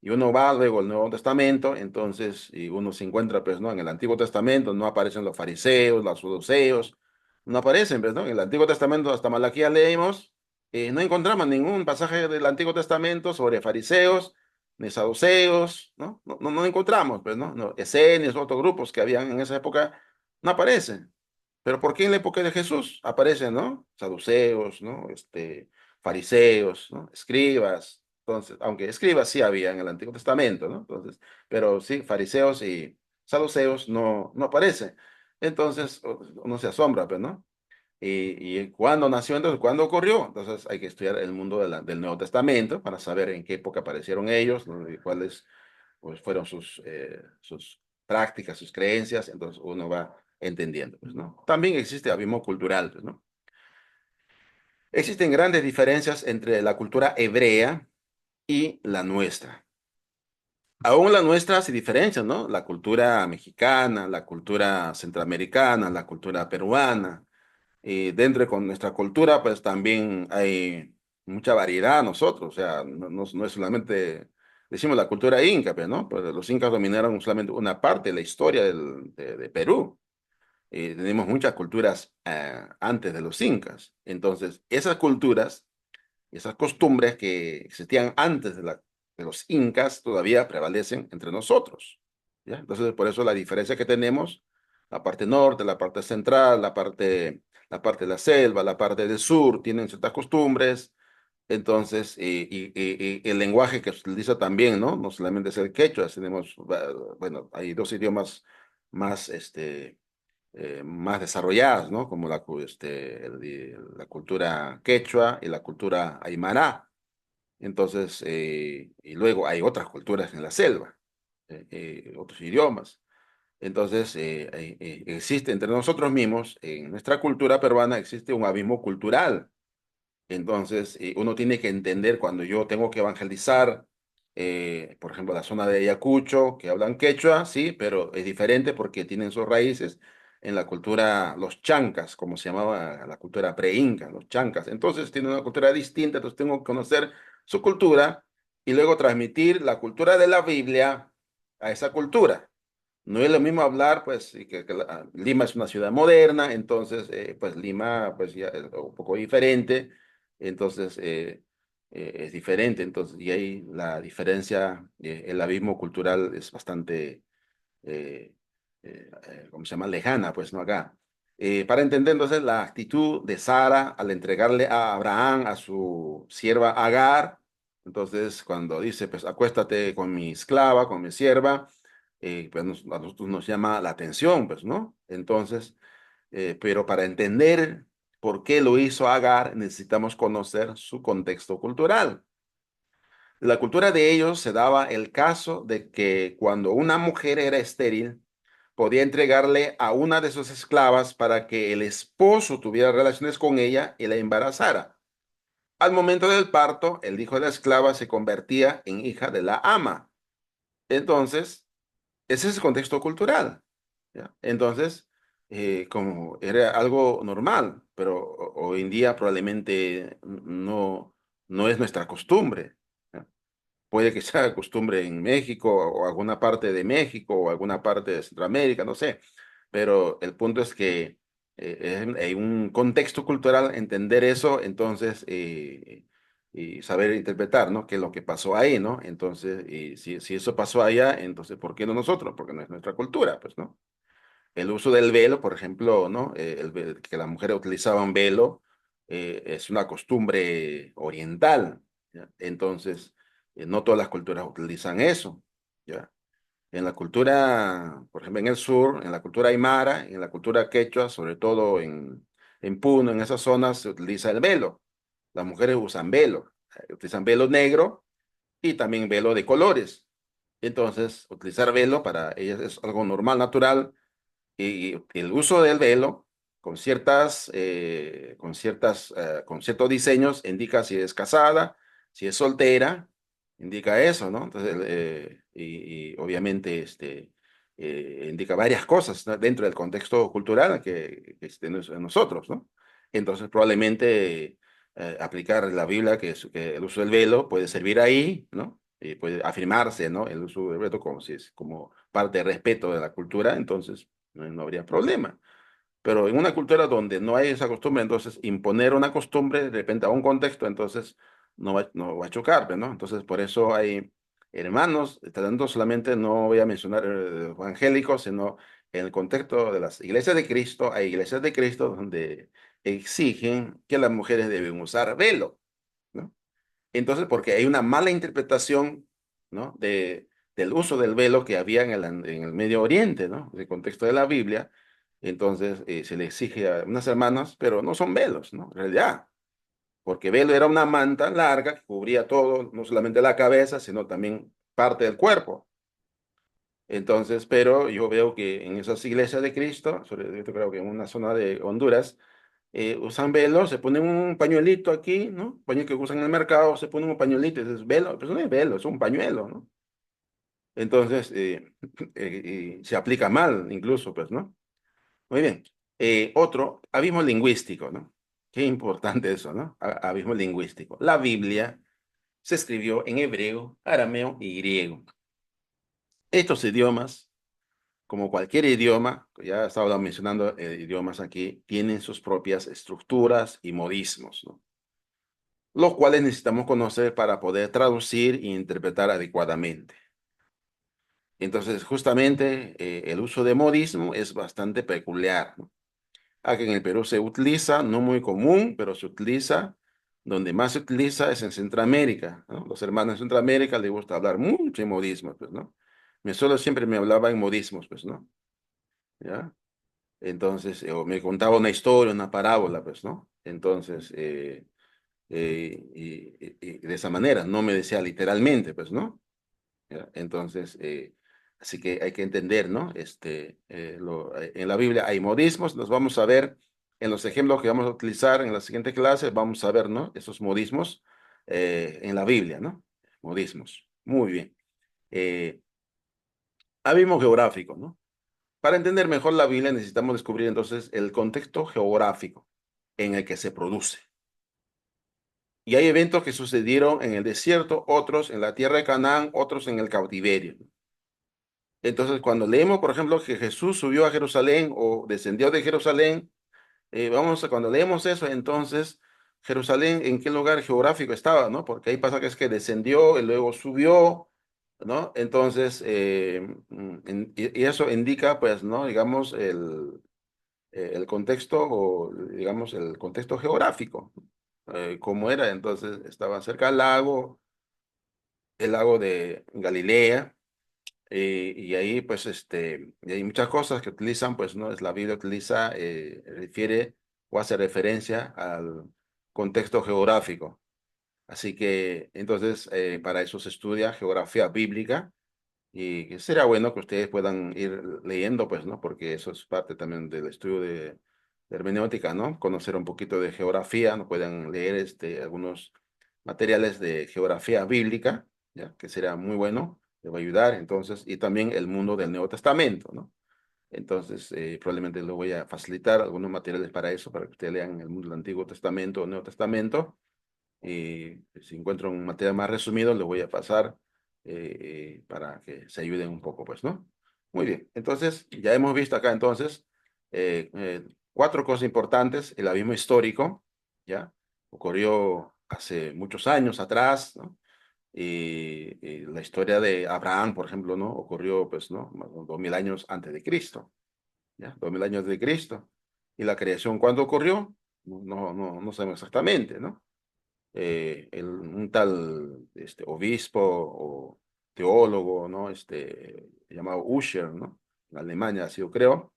Y uno va luego al Nuevo Testamento, entonces, y uno se encuentra, pues, ¿no? En el Antiguo Testamento no aparecen los fariseos, los saduceos, no aparecen, pues, ¿no? En el Antiguo Testamento, hasta Malaquías leemos, no encontramos ningún pasaje del Antiguo Testamento sobre fariseos, ni saduceos, ¿no? No encontramos, pues, ¿no? No, esenios, otros grupos que habían en esa época, no aparecen. Pero ¿por qué en la época de Jesús aparecen, ¿no? Saduceos, ¿no? Fariseos, ¿no? Escribas. Entonces, aunque escribas sí había en el Antiguo Testamento, ¿no? Entonces, pero sí, fariseos y saduceos no aparecen. Entonces, uno se asombra, pues, ¿no? Y cuándo nació, entonces, cuándo ocurrió. Entonces, hay que estudiar el mundo del Nuevo Testamento para saber en qué época aparecieron ellos, ¿no? Y cuáles pues, fueron sus prácticas, sus creencias. Entonces, uno va entendiendo, pues, ¿no? También existe abismo cultural, pues, ¿no? Existen grandes diferencias entre la cultura hebrea y la nuestra. Aún la nuestra se diferencia, ¿no? La cultura mexicana, la cultura centroamericana, la cultura peruana. Y dentro de con nuestra cultura, pues también hay mucha variedad nosotros. O sea, no es solamente, decimos la cultura inca, pero no, pues los incas dominaron solamente una parte de la historia de Perú. Tenemos muchas culturas antes de los incas. Entonces, esas culturas y esas costumbres que existían antes de los incas todavía prevalecen entre nosotros. ¿Ya? Entonces, por eso la diferencia que tenemos, la parte norte, la parte central, la parte de la selva, la parte del sur, tienen ciertas costumbres. Entonces, y el lenguaje que se utiliza también, ¿no? No solamente es el quechua, tenemos, bueno, hay dos idiomas más, más desarrolladas, ¿no? Como la cultura quechua y la cultura aymara. Entonces, y luego hay otras culturas en la selva, otros idiomas. Entonces, existe entre nosotros mismos, en nuestra cultura peruana, existe un abismo cultural. Entonces, uno tiene que entender cuando yo tengo que evangelizar, por ejemplo, la zona de Ayacucho, que hablan quechua, sí, pero es diferente porque tienen sus raíces en la cultura, los chancas, como se llamaba la cultura pre-inca, los chancas. Entonces, tienen una cultura distinta, entonces tengo que conocer su cultura y luego transmitir la cultura de la Biblia a esa cultura. No es lo mismo hablar, pues, y Lima es una ciudad moderna, entonces, pues Lima, pues ya es un poco diferente, entonces, es diferente, entonces, y ahí la diferencia, el abismo cultural es bastante, eh, ¿cómo se llama? Lejana, pues, ¿no? Acá. Para entender, entonces, la actitud de Sara al entregarle a Abraham, a su sierva Agar, entonces, cuando dice, pues, acuéstate con mi esclava, con mi sierva, pues a nosotros nos llama la atención, pues, ¿no? Entonces, pero para entender por qué lo hizo Agar, necesitamos conocer su contexto cultural. La cultura de ellos se daba el caso de que cuando una mujer era estéril, podía entregarle a una de sus esclavas para que el esposo tuviera relaciones con ella y la embarazara. Al momento del parto, el hijo de la esclava se convertía en hija de la ama. Entonces, ese es el contexto cultural. ¿Ya? Entonces, como era algo normal, pero hoy en día probablemente no es nuestra costumbre. ¿Ya? Puede que sea costumbre en México o alguna parte de México o alguna parte de Centroamérica, no sé, pero el punto es que hay un contexto cultural, entender eso, entonces, y saber interpretar, ¿no? ¿Qué es lo que pasó ahí, ¿no? Entonces, si eso pasó allá, entonces, ¿por qué no nosotros? Porque no es nuestra cultura, pues, ¿no? El uso del velo, por ejemplo, ¿no? Que las mujeres utilizaban velo, es una costumbre oriental, ¿ya? Entonces, no todas las culturas utilizan eso, ¿ya? En la cultura, por ejemplo, en el sur, en la cultura aymara, en la cultura quechua, sobre todo en Puno, en esas zonas, se utiliza el velo. Las mujeres usan velo, utilizan velo negro y también velo de colores. Entonces, utilizar velo para ellas es algo normal, natural, y el uso del velo con ciertos diseños indica si es casada, si es soltera, indica eso, ¿no? Entonces, y obviamente indica varias cosas, ¿no? Dentro del contexto cultural que tenemos en nosotros, ¿no? Entonces, probablemente aplicar la Biblia, que el uso del velo puede servir ahí, ¿no? Y puede afirmarse, ¿no? El uso del velo como si es como parte de respeto de la cultura, entonces no habría problema. Pero en una cultura donde no hay esa costumbre, entonces imponer una costumbre de repente a un contexto, entonces no va a chocar, pues, ¿no? Entonces por eso hay hermanos, tratando solamente, no voy a mencionar evangélicos, sino en el contexto de las iglesias de Cristo, hay iglesias de Cristo donde exigen que las mujeres deben usar velo, ¿no? Entonces, porque hay una mala interpretación, ¿no? Del uso del velo que había en el Medio Oriente, ¿no? En el contexto de la Biblia. Entonces, se le exige a unas hermanas, pero no son velos, ¿no? En realidad, porque velo era una manta larga que cubría todo, no solamente la cabeza, sino también parte del cuerpo. Entonces, pero yo veo que en esas iglesias de Cristo, sobre todo creo que en una zona de Honduras, usan velo, se ponen un pañuelito aquí, ¿no? Pañuelo que usan en el mercado, se ponen un pañuelito, es velo, pero no es velo, es un pañuelo, ¿no? Entonces, se aplica mal incluso, pues, ¿no? Muy bien. Otro, abismo lingüístico, ¿no? Qué importante eso, ¿no? Abismo lingüístico. La Biblia se escribió en hebreo, arameo y griego. Estos idiomas, como cualquier idioma, ya estaba mencionando idiomas aquí, tienen sus propias estructuras y modismos, ¿no? Los cuales necesitamos conocer para poder traducir e interpretar adecuadamente. Entonces, justamente el uso de modismo es bastante peculiar, ¿no? Aquí en el Perú se utiliza, no muy común, pero se utiliza. Donde más se utiliza es en Centroamérica, ¿no? Los hermanos de Centroamérica les gusta hablar mucho en modismos, pues, ¿no? Mi suegro siempre me hablaba en modismos, pues, ¿no? ¿Ya? Entonces, o me contaba una historia, una parábola, pues, ¿no? Entonces, y de esa manera, no me decía literalmente, pues, ¿no? ¿Ya? Entonces, Así que hay que entender, ¿no? En la Biblia hay modismos, los vamos a ver en los ejemplos que vamos a utilizar en la siguiente clase, vamos a ver, ¿no? Esos modismos en la Biblia, ¿no? Modismos. Muy bien. Eh, Abismo geográfico, ¿no? Para entender mejor la Biblia necesitamos descubrir entonces el contexto geográfico en el que se produce. Y hay eventos que sucedieron en el desierto, otros en la tierra de Canaán, otros en el cautiverio. Entonces, cuando leemos, por ejemplo, que Jesús subió a Jerusalén o descendió de Jerusalén, cuando leemos eso, entonces, Jerusalén, ¿en qué lugar geográfico estaba, no? Porque ahí pasa que es que descendió y luego subió, ¿no? Entonces, y eso indica, pues, ¿no? Digamos, el contexto, o digamos, el contexto geográfico, cómo era. Entonces, estaba cerca al lago, el lago de Galilea. Y ahí, pues, y hay muchas cosas que utilizan, pues, ¿no? Es la Biblia utiliza, refiere o hace referencia al contexto geográfico. Así que, entonces, para eso se estudia geografía bíblica y que será bueno que ustedes puedan ir leyendo, pues, ¿no? Porque eso es parte también del estudio de hermenéutica, ¿no? Conocer un poquito de geografía, ¿no? Puedan leer, algunos materiales de geografía bíblica, ¿ya? Que será muy bueno, les va a ayudar, entonces, y también el mundo del Nuevo Testamento, ¿no? Entonces, probablemente les voy a facilitar algunos materiales para eso, para que ustedes lean el mundo del Antiguo Testamento o Nuevo Testamento, y si encuentro un material más resumido, le voy a pasar para que se ayuden un poco, pues, ¿no? Muy bien, entonces ya hemos visto acá entonces cuatro cosas importantes. El abismo histórico, ¿ya? Ocurrió hace muchos años atrás, ¿no? Y la historia de Abraham, por ejemplo, ¿no? Ocurrió, pues, ¿no? Más de 2000 años antes de Cristo, ¿ya? 2000 años de Cristo. ¿Y la creación cuándo ocurrió? No sabemos exactamente, ¿no? Un tal obispo o teólogo, ¿no? Llamado Usher, ¿no? En Alemania, así yo creo.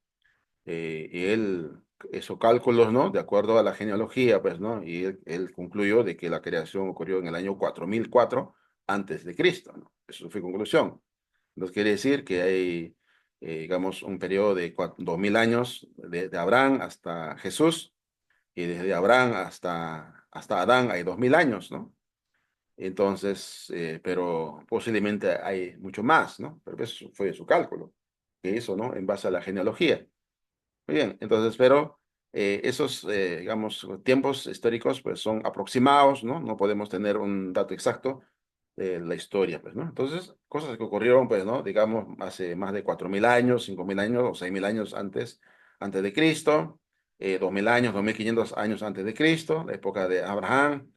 Y él hizo cálculos, ¿no? De acuerdo a la genealogía, pues, ¿no? Y él concluyó de que la creación ocurrió en el año 4004 antes de Cristo, ¿no? Eso fue conclusión. Entonces quiere decir que hay, digamos, un periodo de 2000 años de Abraham hasta Jesús, y desde Abraham hasta Adán hay 2000 años, ¿no? Entonces, pero posiblemente hay mucho más, ¿no? Pero eso fue su cálculo que hizo, ¿no? En base a la genealogía. Muy bien, entonces, pero esos, digamos, tiempos históricos, pues son aproximados, ¿no? No podemos tener un dato exacto de la historia, pues, ¿no? Entonces, cosas que ocurrieron, pues, ¿no? Digamos, hace más de 4000 años, 5000 años o 6000 años antes de Cristo, 2000 años, 2500 años antes de Cristo, la época de Abraham,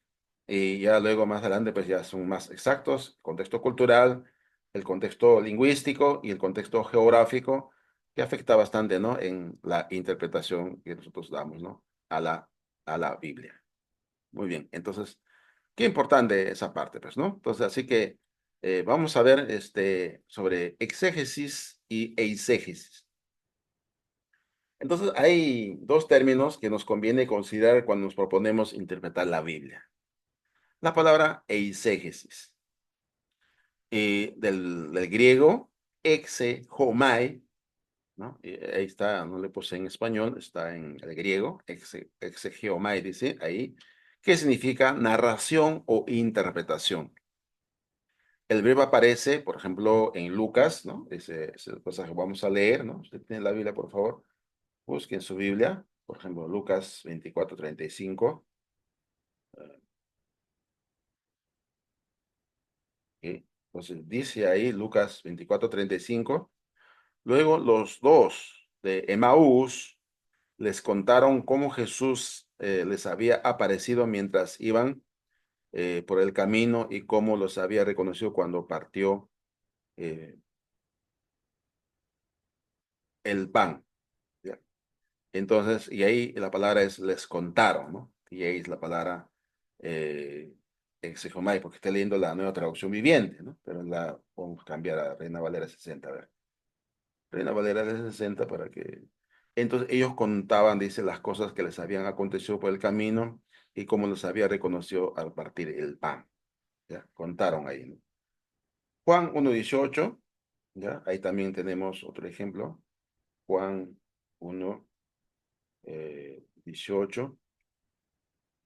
y ya luego más adelante, pues ya son más exactos, contexto cultural, el contexto lingüístico y el contexto geográfico, que afecta bastante, ¿no? En la interpretación que nosotros damos, ¿no? A la Biblia. Muy bien, entonces, qué importante esa parte, pues, ¿no? Entonces, así que vamos a ver sobre exégesis y eisegesis. Entonces, hay dos términos que nos conviene considerar cuando nos proponemos interpretar la Biblia. La palabra eisegesis, del griego exegomai, ¿no? Y ahí está, no le puse en español, está en el griego, exegeomai dice ahí, que significa narración o interpretación. El verbo aparece, por ejemplo, en Lucas, ¿no? Ese pasaje vamos a leer, ¿no? Usted tiene la Biblia, por favor, busquen su Biblia, por ejemplo, Lucas 24:35. ¿Ok? Entonces dice ahí Lucas 24:35. Luego los dos de Emaús les contaron cómo Jesús les había aparecido mientras iban por el camino y cómo los había reconocido cuando partió eh, el pan. ¿Ya? Entonces, y ahí la palabra es les contaron, ¿no? Y ahí es la palabra exegomai, porque estoy leyendo la nueva traducción viviente, ¿no? Pero vamos a cambiar a Reina Valera 60, a ver. Reina Valera de 60 para que... Entonces ellos contaban, dice, las cosas que les habían acontecido por el camino y cómo los había reconocido al partir el pan. ¿Ya? Contaron ahí, ¿no? Juan 1:18 ¿Ya? Ahí también tenemos otro ejemplo, Juan 1, 18,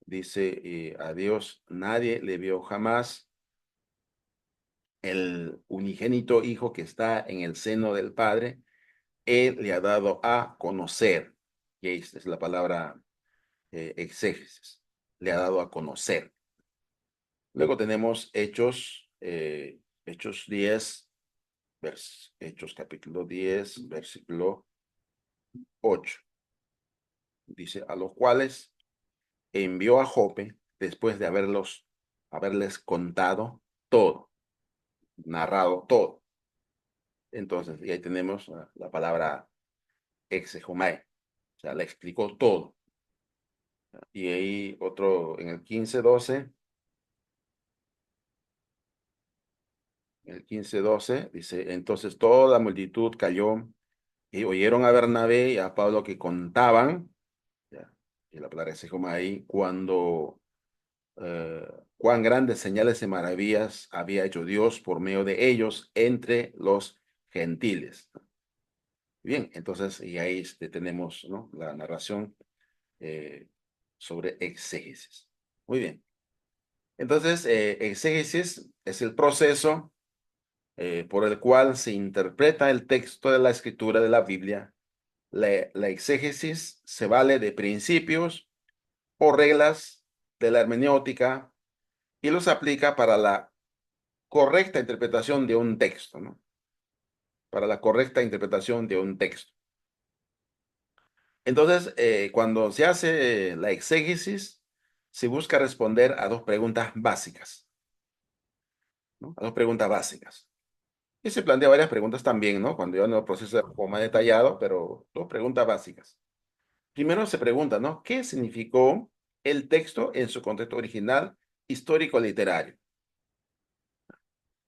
dice, a Dios nadie le vio jamás, el unigénito Hijo que está en el seno del Padre, Él le ha dado a conocer, y ahí es la palabra exégesis, le ha dado a conocer. Luego tenemos Hechos 10, Hechos capítulo 10, versículo 8. Dice, a los cuales envió a Jope después de haberles contado todo, narrado todo. Entonces, y ahí tenemos la palabra exegomai, o sea, le explicó todo. Y ahí otro, en el 15:12, dice, entonces toda la multitud cayó y oyeron a Bernabé y a Pablo que contaban, ya, y la palabra exegomai, cuando eh, cuán grandes señales y maravillas había hecho Dios por medio de ellos entre los gentiles. Bien, entonces, y ahí tenemos, ¿no?, la narración eh, sobre exégesis. Muy bien. Entonces, exégesis es el proceso por el cual se interpreta el texto de la escritura de la Biblia. La exégesis se vale de principios o reglas de la hermenéutica y los aplica para la correcta interpretación de un texto, ¿no? Para la correcta interpretación de un texto. Entonces, cuando se hace la exégesis, se busca responder a dos preguntas básicas, ¿no? A dos preguntas básicas. Y se plantea varias preguntas también, ¿no? Cuando yo no proceso un poco más detallado, pero dos preguntas básicas. Primero se pregunta, ¿no? ¿Qué significó el texto en su contexto original, histórico, literario?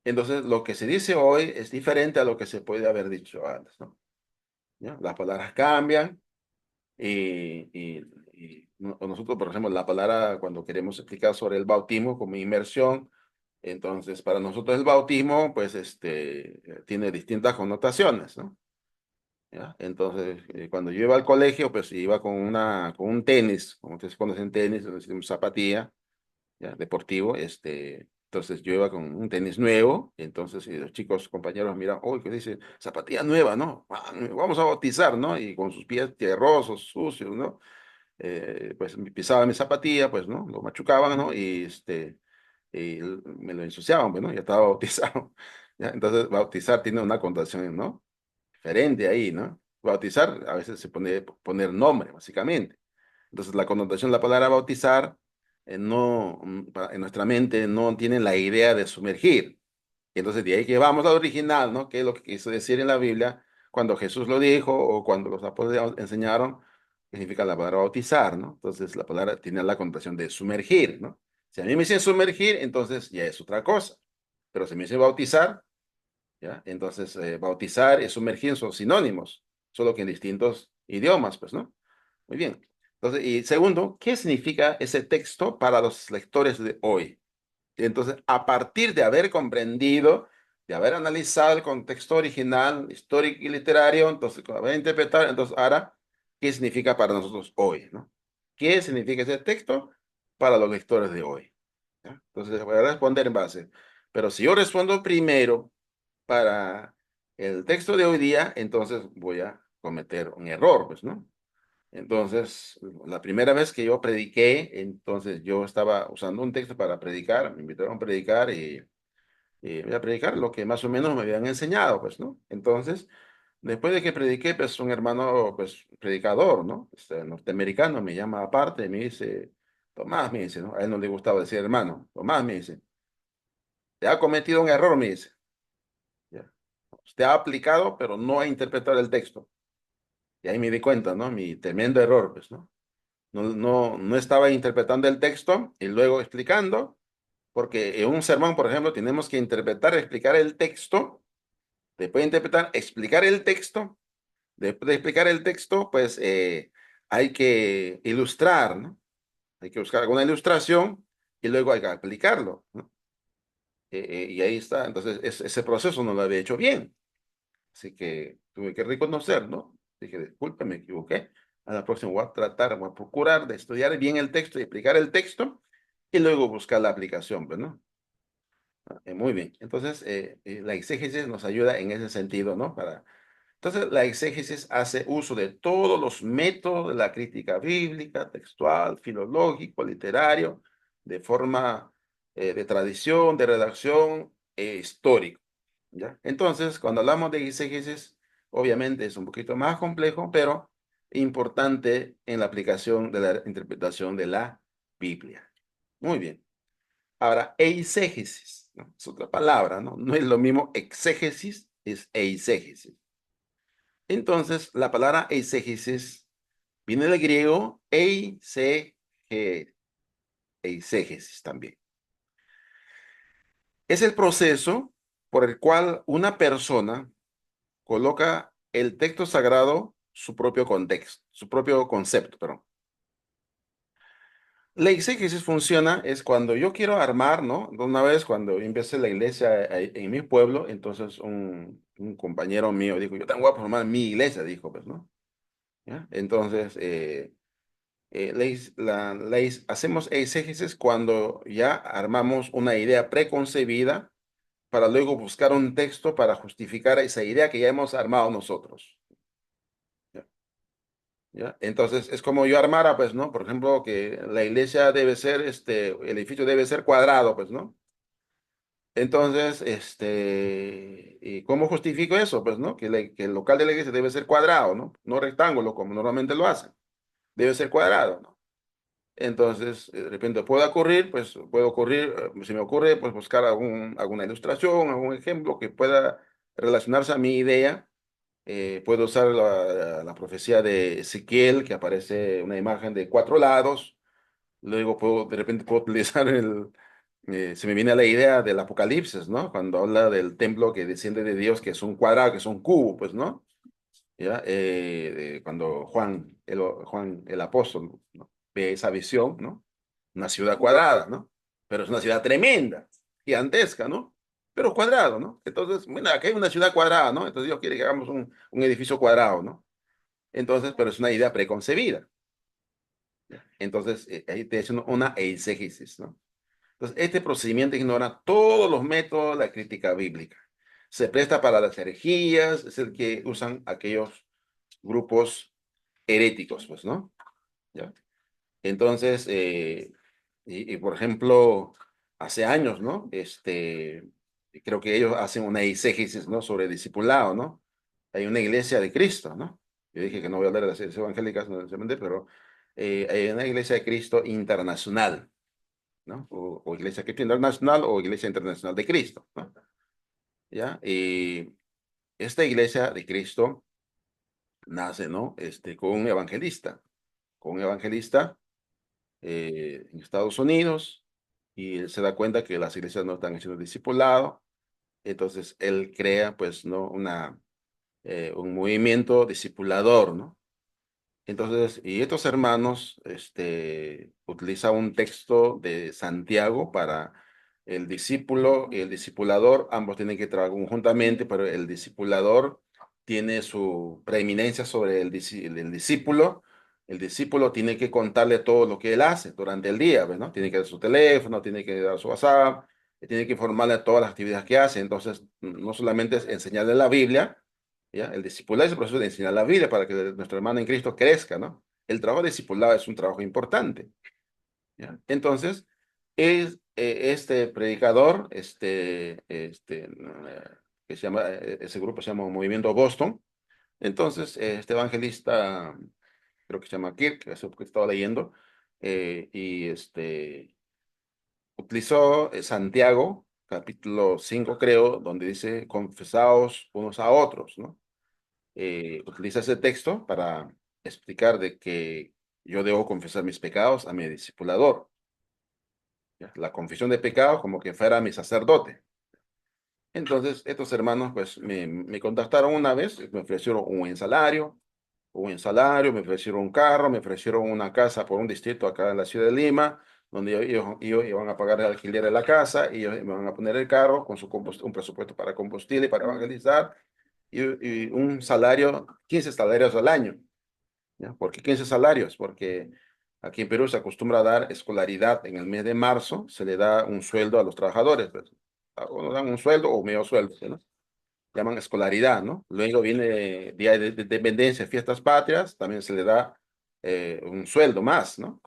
Entonces, lo que se dice hoy es diferente a lo que se puede haber dicho antes, ¿no? ¿Ya? Las palabras cambian nosotros, por ejemplo, la palabra cuando queremos explicar sobre el bautismo como inmersión, entonces para nosotros el bautismo, pues, tiene distintas connotaciones, ¿no? ¿Ya? Entonces, cuando yo iba al colegio, pues iba con un tenis, como ustedes conocen tenis, decimos zapatilla, ¿ya? Deportivo, entonces yo iba con un tenis nuevo, entonces y los chicos, compañeros, miran, uy, que dice, zapatilla nueva, ¿no? Vamos a bautizar, ¿no? Y con sus pies tierrosos, sucios, ¿no? Pues pisaba mi zapatilla, pues, ¿no? Lo machucaban, ¿no? Y me lo ensuciaban, pues, ¿no? Ya estaba bautizado, ¿ya? Entonces, bautizar tiene una connotación, ¿no? Diferente ahí, ¿no? Bautizar a veces se pone poner nombre, básicamente. Entonces, la connotación de la palabra bautizar no, en nuestra mente no tiene la idea de sumergir. Y entonces, de ahí que vamos al original, ¿no? ¿Qué es lo que quiso decir en la Biblia cuando Jesús lo dijo o cuando los apóstoles enseñaron? ¿Qué significa la palabra bautizar, ¿no? Entonces, la palabra tiene la connotación de sumergir, ¿no? Si a mí me dicen sumergir, entonces ya es otra cosa. Pero si me dicen bautizar, ¿ya? Entonces, bautizar y sumergir son sinónimos, solo que en distintos idiomas, pues, ¿no? Muy bien. Entonces, y segundo, ¿qué significa ese texto para los lectores de hoy? Entonces, a partir de haber comprendido, de haber analizado el contexto original, histórico y literario, entonces, haber interpretado, entonces, ahora, ¿qué significa para nosotros hoy, ¿no? ¿Qué significa ese texto para los lectores de hoy? ¿Ya? Entonces, voy a responder en base. Pero si yo respondo primero para el texto de hoy día, entonces voy a cometer un error, pues, ¿no? Entonces, la primera vez que yo prediqué, entonces yo estaba usando un texto para predicar, me invitaron a predicar y voy a predicar lo que más o menos me habían enseñado, pues, ¿no? Entonces, después de que prediqué, pues un hermano, pues, predicador, ¿no? Norteamericano me llama aparte y me dice, Tomás, me dice, ¿no? A él no le gustaba decir hermano, Tomás, me dice, te ha cometido un error, me dice. ¿Ya? Usted ha aplicado, pero no ha interpretado el texto. Y ahí me di cuenta, ¿no? Mi tremendo error, pues, ¿no? No estaba interpretando el texto y luego explicando, porque en un sermón, por ejemplo, tenemos que interpretar, explicar el texto, después de interpretar, explicar el texto, después de explicar el texto, pues hay que ilustrar, ¿no? Hay que buscar alguna ilustración y luego hay que aplicarlo, ¿no? Y ahí está, entonces ese proceso no lo había hecho bien. Así que tuve que reconocer, ¿no? Dije, disculpe, me equivoqué. A la próxima voy a tratar, voy a procurar de estudiar bien el texto y explicar el texto y luego buscar la aplicación, pues, ¿no? Muy bien. Entonces, la exégesis nos ayuda en ese sentido, ¿no? Entonces, la exégesis hace uso de todos los métodos de la crítica bíblica, textual, filológico, literario, de forma de tradición, de redacción histórico, ¿ya? Entonces, cuando hablamos de exégesis, obviamente es un poquito más complejo, pero importante en la aplicación de la interpretación de la Biblia. Muy bien. Ahora, eisegesis, ¿no? Es otra palabra, ¿no? No es lo mismo exégesis, es eisegesis. Entonces, la palabra eisegesis viene del griego eisegesis también. Es el proceso por el cual una persona coloca el texto sagrado su propio contexto, su propio concepto, perdón. La exégesis funciona es cuando yo quiero armar, ¿no? Una vez cuando empecé la iglesia en mi pueblo, entonces un compañero mío dijo, yo tengo que formar mi iglesia, dijo, pues, ¿no? ¿Ya? Entonces, hacemos exégesis cuando ya armamos una idea preconcebida para luego buscar un texto para justificar esa idea que ya hemos armado nosotros. ¿Ya? ¿Ya? Entonces, es como yo armara, pues, ¿no? Por ejemplo, que la iglesia debe ser, el edificio debe ser cuadrado, pues, ¿no? Entonces, ¿y cómo justifico eso? Pues, ¿no? Que el local de la iglesia debe ser cuadrado, ¿no? No rectángulo, como normalmente lo hacen. Debe ser cuadrado, ¿no? Entonces, de repente puede ocurrir, pues, puede ocurrir, se me ocurre, pues, buscar alguna ilustración, algún ejemplo que pueda relacionarse a mi idea. Puedo usar la profecía de Ezequiel, que aparece una imagen de cuatro lados. Luego de repente puedo utilizar se me viene a la idea del Apocalipsis, ¿no? Cuando habla del templo que desciende de Dios, que es un cuadrado, que es un cubo, pues, ¿no? ¿Ya? Cuando Juan el apóstol, ¿no? Ve esa visión, ¿no? Una ciudad cuadrada, ¿no? Pero es una ciudad tremenda, gigantesca, ¿no? Pero cuadrado, ¿no? Entonces, bueno, aquí hay una ciudad cuadrada, ¿no? Entonces Dios quiere que hagamos un edificio cuadrado, ¿no? Entonces, pero es una idea preconcebida. Entonces, ahí te hace una eisegesis, ¿no? Entonces, este procedimiento ignora todos los métodos de la crítica bíblica. Se presta para las herejías, es el que usan aquellos grupos heréticos, pues, ¿no? ¿Ya? Entonces, por ejemplo, hace años, ¿no? Creo que ellos hacen una exégesis, ¿no? Sobre discipulado, ¿no? Hay una iglesia de Cristo, ¿no? Yo dije que no voy a hablar de las iglesias evangélicas, no necesariamente, pero hay una iglesia de Cristo internacional, ¿no? O iglesia Cristo internacional o iglesia internacional de Cristo, ¿no? ¿Ya? Y esta iglesia de Cristo nace, ¿no? Con un evangelista en Estados Unidos y él se da cuenta que las iglesias no están haciendo discipulado, entonces él crea pues no un movimiento discipulador, ¿no? Entonces, y estos hermanos utilizan un texto de Santiago para el discípulo y el discipulador, ambos tienen que trabajar conjuntamente, pero el discipulador tiene su preeminencia sobre el discípulo. El discípulo tiene que contarle todo lo que él hace durante el día, ¿ves, no? Tiene que dar su teléfono, tiene que dar su WhatsApp, tiene que informarle de todas las actividades que hace. Entonces, no solamente es enseñarle la Biblia, ¿ya? El discipulado es el proceso de enseñar la vida para que nuestro hermano en Cristo crezca, ¿no? El trabajo de discipulado es un trabajo importante, ¿ya? Entonces, este predicador, que se llama, ese grupo se llama Movimiento Boston. Entonces, este evangelista, creo que se llama Kirk, eso que estaba leyendo, y utilizó Santiago, capítulo 5 creo, donde dice, confesaos unos a otros, ¿no? Utiliza ese texto para explicar de que yo debo confesar mis pecados a mi discipulador. ¿Ya? La confesión de pecados como que fuera mi sacerdote. Entonces, estos hermanos pues me contactaron una vez, me ofrecieron me ofrecieron un carro, me ofrecieron una casa por un distrito acá en la ciudad de Lima, donde ellos iban a pagar el alquiler de la casa, y ellos me van a poner el carro con un presupuesto para combustible, para evangelizar. y un salario, 15 salarios al año. ¿Ya? ¿Por qué 15 salarios? Porque aquí en Perú se acostumbra a dar escolaridad en el mes de marzo, se le da un sueldo a los trabajadores, pues. A uno dan un sueldo o medio sueldo, ¿no? Llaman escolaridad, ¿no? Luego viene Día de Independencia, Fiestas Patrias, también se le da un sueldo más, ¿no?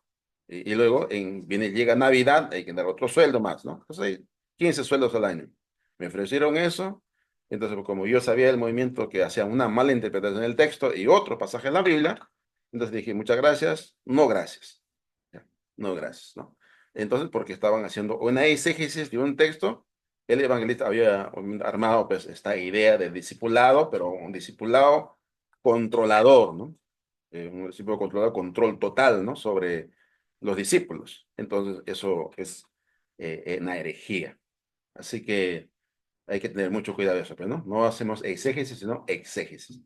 Y luego llega Navidad, hay que dar otro sueldo más, ¿no? Entonces hay 15 sueldos al año. Me ofrecieron eso, entonces pues, como yo sabía del movimiento que hacía una mala interpretación del texto y otro pasaje en la Biblia, entonces dije, muchas gracias, no gracias. Ya, no gracias, ¿no? Entonces, porque estaban haciendo una exégesis de un texto, el evangelista había armado pues esta idea de discipulado, pero un discipulado controlador, ¿no? Un discípulo controlador, control total, ¿no? Sobre los discípulos. Entonces, eso es una herejía. Así que hay que tener mucho cuidado de eso, pero no, no hacemos exégesis, sino exégesis.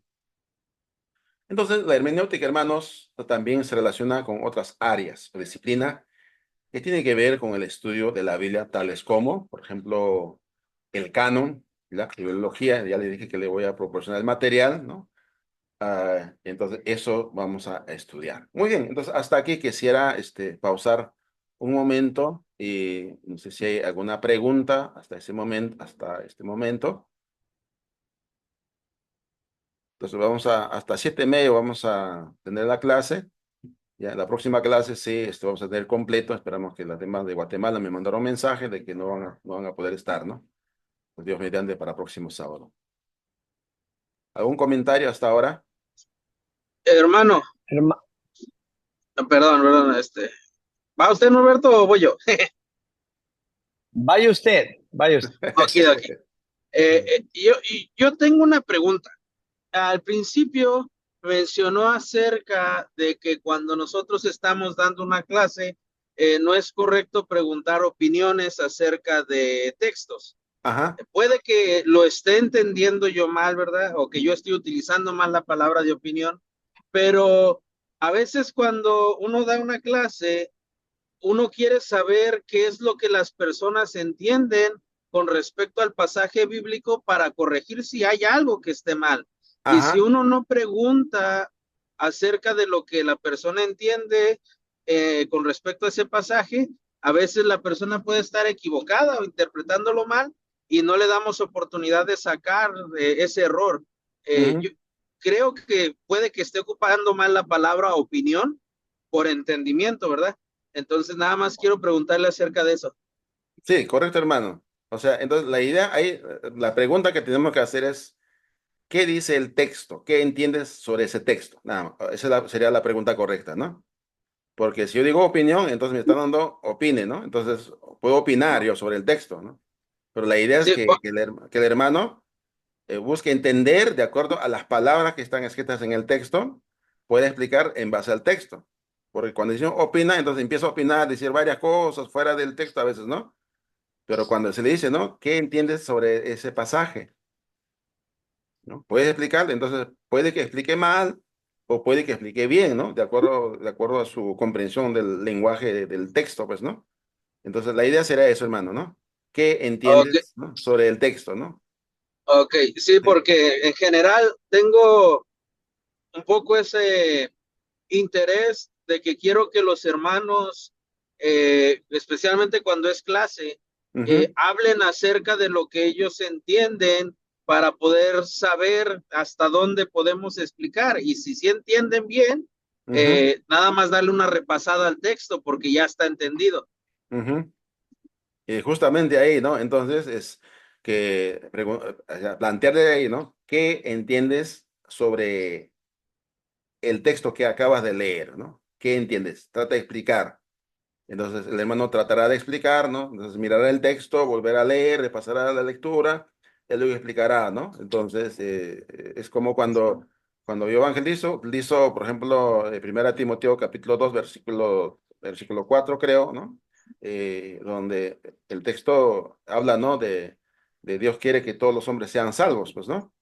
Entonces, la hermenéutica, hermanos, también se relaciona con otras áreas o disciplina que tienen que ver con el estudio de la Biblia, tales como, por ejemplo, el canon, la filología, ya le dije que le voy a proporcionar el material, ¿no? Entonces, eso vamos a estudiar. Muy bien, entonces hasta aquí quisiera pausar un momento y no sé si hay alguna pregunta hasta ese momento, hasta este momento. Entonces hasta 7:30 vamos a tener la clase. Ya, la próxima clase sí, esto vamos a tener completo. Esperamos que las demás de Guatemala me mandaron mensaje de que no van a poder estar, ¿no? Pues Dios mediante para próximo sábado. ¿Algún comentario hasta ahora? Hermano, Herma- perdón, ¿va usted, Norberto, o voy yo? Vaya usted, vaya usted. Aquí, aquí. Yo tengo una pregunta. Al principio mencionó acerca de que cuando nosotros estamos dando una clase, no es correcto preguntar opiniones acerca de textos. Ajá, Puede que lo esté entendiendo yo mal, ¿verdad? O que yo esté utilizando mal la palabra de opinión, pero a veces cuando uno da una clase, uno quiere saber qué es lo que las personas entienden con respecto al pasaje bíblico para corregir si hay algo que esté mal. Y si ajá. uno no pregunta acerca de lo que la persona entiende con respecto a ese pasaje, a veces la persona puede estar equivocada o interpretándolo mal y no le damos oportunidad de sacar ese error. Yo Ujú. creo que puede que esté ocupando mal la palabra opinión por entendimiento, ¿verdad? Entonces, nada más quiero preguntarle acerca de eso. Sí, correcto, hermano. O sea, entonces la idea ahí, la pregunta que tenemos que hacer es, ¿qué dice el texto? ¿Qué entiendes sobre ese texto? Nada más, esa sería la pregunta correcta, ¿no? Porque si yo digo opinión, entonces me están dando opine, ¿no? Entonces puedo opinar yo sobre el texto, ¿no? Pero la idea es Sí, que el hermano busque entender de acuerdo a las palabras que están escritas en el texto, puede explicar en base al texto. Porque cuando dice opina, entonces empieza a opinar, decir varias cosas fuera del texto a veces, ¿no? Pero cuando se le dice, ¿no? ¿Qué entiendes sobre ese pasaje? ¿No? Puedes explicarle, entonces puede que explique mal o puede que explique bien, ¿no? De acuerdo a su comprensión del lenguaje del texto, pues, ¿no? Entonces la idea será eso, hermano, ¿no? ¿Qué ok, entiendes, ¿no? Sobre el texto, ¿no? ok, sí, Sí. porque en general tengo un poco ese interés de que quiero que los hermanos, especialmente cuando es clase, Ujú, hablen acerca de lo que ellos entienden para poder saber hasta dónde podemos explicar. Y si sí entienden bien, ujú, nada más darle una repasada al texto porque ya está entendido. ujú. Y justamente ahí, ¿no? Entonces es que o sea, plantearle ahí, ¿no? ¿Qué entiendes sobre el texto que acabas de leer, ¿no? ¿Qué entiendes? Trata de explicar. Entonces el hermano tratará de explicar, ¿no? Entonces mirará el texto, volverá a leer, repasará la lectura, él luego explicará, ¿no? Entonces es como cuando yo evangelizo, por ejemplo, 1 Timoteo capítulo 2 versículo 4 creo, ¿no? Donde el texto habla, ¿no? De Dios quiere que todos los hombres sean salvos, pues, ¿no?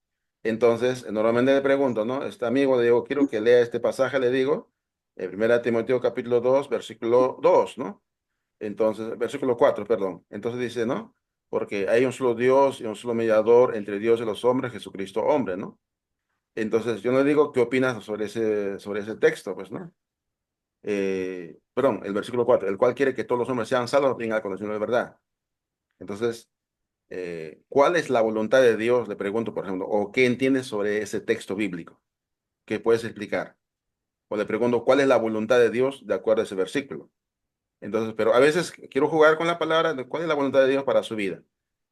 Entonces, normalmente le pregunto, ¿no? Este amigo, le digo, quiero que lea este pasaje, le digo, 1 Timoteo capítulo 2 versículo 2, ¿no? Entonces, versículo 4, perdón. Entonces dice, ¿no? porque hay un solo Dios y un solo mediador entre Dios y los hombres, Jesucristo hombre, ¿no? Entonces, yo no digo qué opinas sobre ese texto, pues, ¿no? Perdón, el versículo 4, el cual quiere que todos los hombres sean salvos, tengan la conocimiento de verdad. Entonces, ¿cuál es la voluntad de Dios? Le pregunto, por ejemplo, o qué entiendes sobre ese texto bíblico, ¿qué puedes explicar? O le pregunto, ¿cuál es la voluntad de Dios de acuerdo a ese versículo? Entonces, pero a veces quiero jugar con la palabra de cuál es la voluntad de Dios para su vida.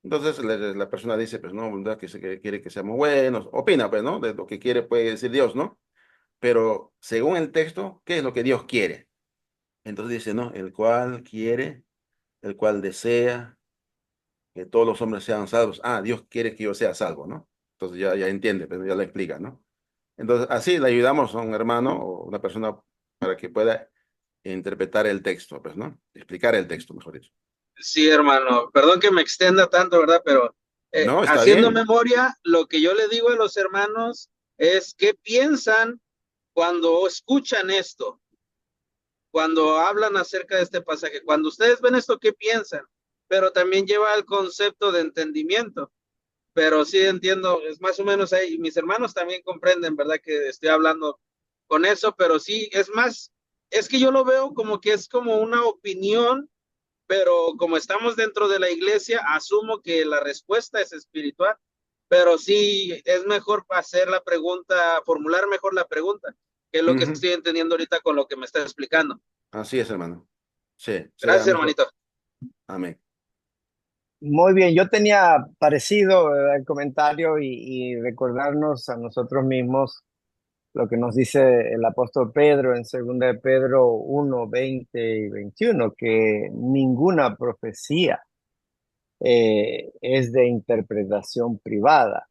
Entonces la persona dice, pues no, voluntad que quiere que seamos buenos, opina, pues, ¿no? De lo que quiere puede decir Dios, ¿no? Pero según el texto, ¿qué es lo que Dios quiere? Entonces dice, no, el cual quiere, el cual desea que todos los hombres sean salvos. Ah, Dios quiere que yo sea salvo, ¿no? Entonces ya entiende, pero ya le explica, ¿no? Entonces, así le ayudamos a un hermano o una persona para que pueda interpretar el texto, pues, ¿no? Explicar el texto, mejor dicho. Sí, hermano, perdón que me extienda tanto, ¿verdad? Pero No, está haciendo bien. memoria, lo que yo le digo a los hermanos es qué piensan cuando escuchan esto, cuando hablan acerca de este pasaje. Cuando ustedes ven esto, ¿qué piensan? Pero también lleva el concepto de entendimiento. Pero sí entiendo, es más o menos ahí. Mis hermanos también comprenden, ¿verdad? Que estoy hablando con eso, pero sí, es más, es que yo lo veo como que es como una opinión, pero como estamos dentro de la iglesia, asumo que la respuesta es espiritual, pero sí es mejor hacer la pregunta, formular mejor la pregunta, que es lo que Ujú. estoy entendiendo ahorita con lo que me está explicando. Así es, hermano. Sí, sería Gracias, mejor. hermanito. Amén. Muy bien, yo tenía parecido el comentario y recordarnos a nosotros mismos lo que nos dice el apóstol Pedro en 2 de Pedro 1, 20 y 21, que ninguna profecía es de interpretación privada.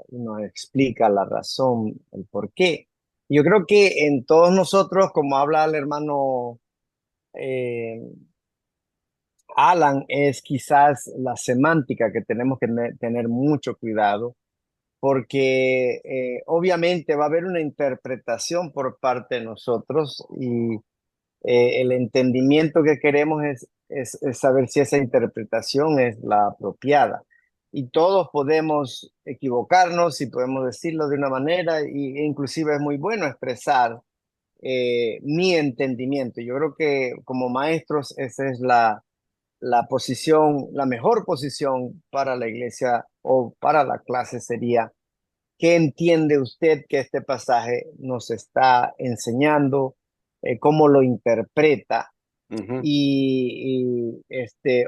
Y nos explica la razón, el por qué. Yo creo que en todos nosotros, como habla el hermano eh, Alan, es quizás la semántica que tenemos que tener mucho cuidado, porque obviamente va a haber una interpretación por parte de nosotros y el entendimiento que queremos es saber si esa interpretación es la apropiada. Y todos podemos equivocarnos y podemos decirlo de una manera, e inclusive es muy bueno expresar mi entendimiento. Yo creo que como maestros esa es la posición, la mejor posición para la iglesia o para la clase sería: ¿qué entiende usted que este pasaje nos está enseñando? ¿Cómo lo interpreta? Ujú,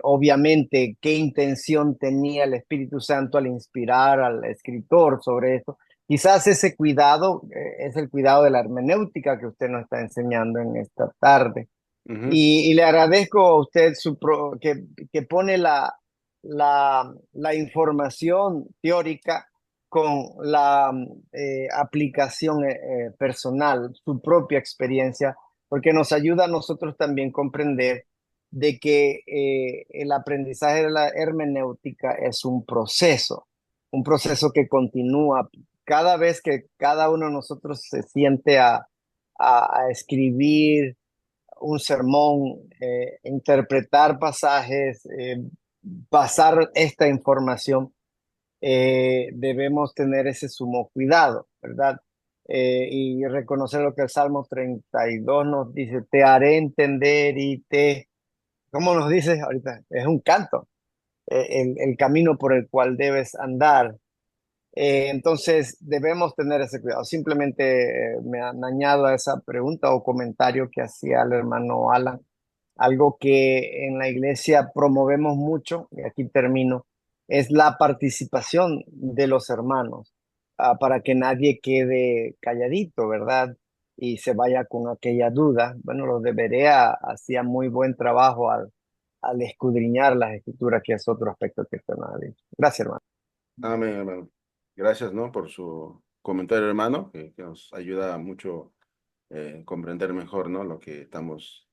Obviamente, ¿qué intención tenía el Espíritu Santo al inspirar al escritor sobre esto? Quizás ese cuidado es el cuidado de la hermenéutica que usted nos está enseñando en esta tarde. ujú, Y le agradezco a usted que pone la información teórica con la aplicación personal, su propia experiencia, porque nos ayuda a nosotros también comprender de que el aprendizaje de la hermenéutica es un proceso que continúa cada vez que cada uno de nosotros se siente a escribir un sermón, interpretar pasajes, pasar esta información, debemos tener ese sumo cuidado, ¿verdad? Y reconocer lo que el Salmo 32 nos dice: te haré entender ¿cómo nos dice ahorita? Es un canto, el camino por el cual debes andar. Entonces debemos tener ese cuidado. Simplemente me añado a esa pregunta o comentario que hacía el hermano Alan, algo que en la iglesia promovemos mucho, y aquí termino, es la participación de los hermanos, para que nadie quede calladito, ¿verdad? Y se vaya con aquella duda. Bueno, los de Berea hacían muy buen trabajo al escudriñar las escrituras, que es otro aspecto que usted nos ha dicho. Gracias, hermano. amén, hermano. Gracias, ¿no? Por su comentario, hermano, que nos ayuda mucho comprender mejor, ¿no? Lo que estamos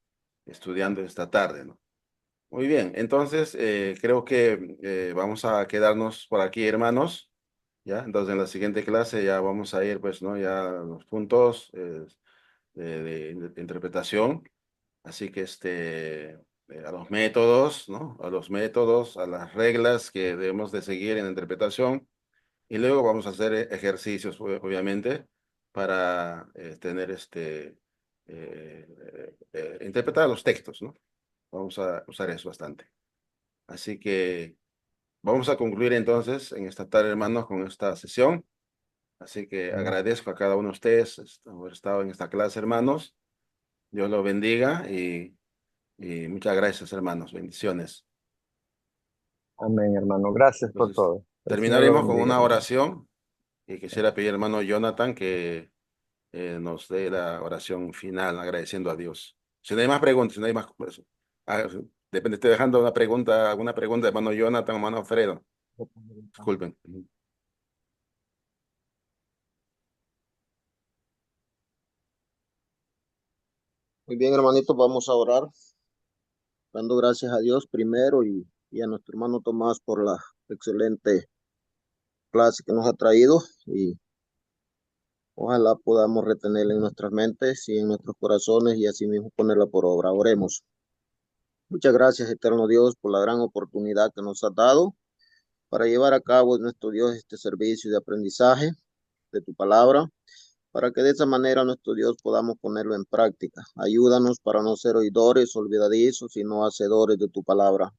estudiando esta tarde, ¿no? Muy bien, entonces creo que vamos a quedarnos por aquí, hermanos. ¿Ya? Entonces en la siguiente clase ya vamos a ir, pues, ¿no? Ya a los puntos de interpretación. Así que a los métodos, ¿no? A los métodos, a las reglas que debemos de seguir en la interpretación. Y luego vamos a hacer ejercicios, obviamente, para tener interpretar los textos, ¿no? Vamos a usar eso bastante. Así que vamos a concluir entonces en esta tarde, hermanos, con esta sesión. Así que agradezco a cada uno de ustedes haber estado en esta clase, hermanos. Dios los bendiga y muchas gracias, hermanos. Bendiciones. Amén, hermano. Gracias por Entonces, todo. El Señor lo terminaremos con bendiga, una hermano. oración y quisiera pedir, hermano Jonathan, que nos dé la oración final agradeciendo a Dios. Si no hay más preguntas, si no hay más... pues, ah, depende, estoy dejando una pregunta, alguna pregunta, hermano Jonathan, hermano Alfredo. Disculpen. Muy bien, hermanito, vamos a orar, dando gracias a Dios primero y a nuestro hermano Tomás por la excelente clase que nos ha traído y ojalá podamos retenerla en nuestras mentes y en nuestros corazones y así mismo ponerla por obra. Oremos. Muchas gracias, eterno Dios, por la gran oportunidad que nos has dado para llevar a cabo, nuestro Dios, este servicio de aprendizaje de tu palabra, para que de esa manera, nuestro Dios, podamos ponerlo en práctica. Ayúdanos para no ser oidores olvidadizos, sino hacedores de tu palabra.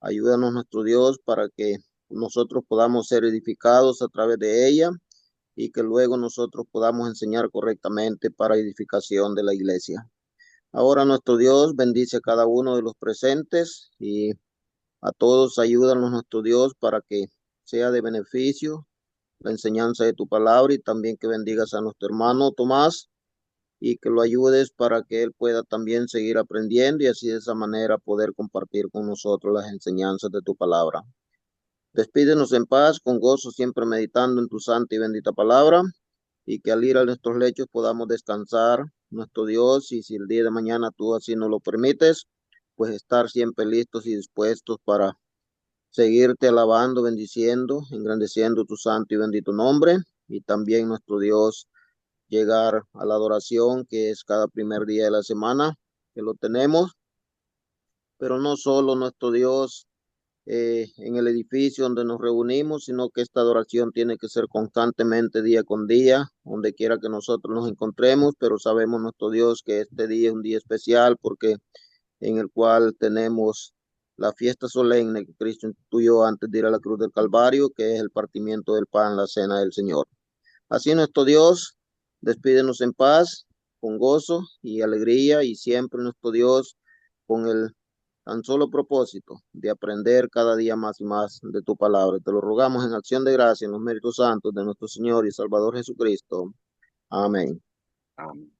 Ayúdanos, nuestro Dios, para que nosotros podamos ser edificados a través de ella y que luego nosotros podamos enseñar correctamente para edificación de la iglesia. Ahora, nuestro Dios, bendice a cada uno de los presentes y a todos ayúdanos, nuestro Dios, para que sea de beneficio la enseñanza de tu palabra y también que bendigas a nuestro hermano Tomás y que lo ayudes para que él pueda también seguir aprendiendo y así de esa manera poder compartir con nosotros las enseñanzas de tu palabra. Despídenos en paz, con gozo, siempre meditando en tu santa y bendita palabra y que al ir a nuestros lechos podamos descansar, nuestro Dios, y si el día de mañana tú así nos lo permites, pues estar siempre listos y dispuestos para seguirte alabando, bendiciendo, engrandeciendo tu santo y bendito nombre y también nuestro Dios llegar a la adoración que es cada primer día de la semana que lo tenemos, pero no solo nuestro Dios en el edificio donde nos reunimos, sino que esta adoración tiene que ser constantemente día con día, donde quiera que nosotros nos encontremos, pero sabemos nuestro Dios que este día es un día especial porque en el cual tenemos la fiesta solemne que Cristo instituyó antes de ir a la cruz del Calvario, que es el partimiento del pan, la cena del Señor. Así nuestro Dios, despídenos en paz, con gozo y alegría y siempre nuestro Dios con el tan solo propósito de aprender cada día más y más de tu palabra. Te lo rogamos en acción de gracia en los méritos santos de nuestro Señor y Salvador Jesucristo. Amén. Amén.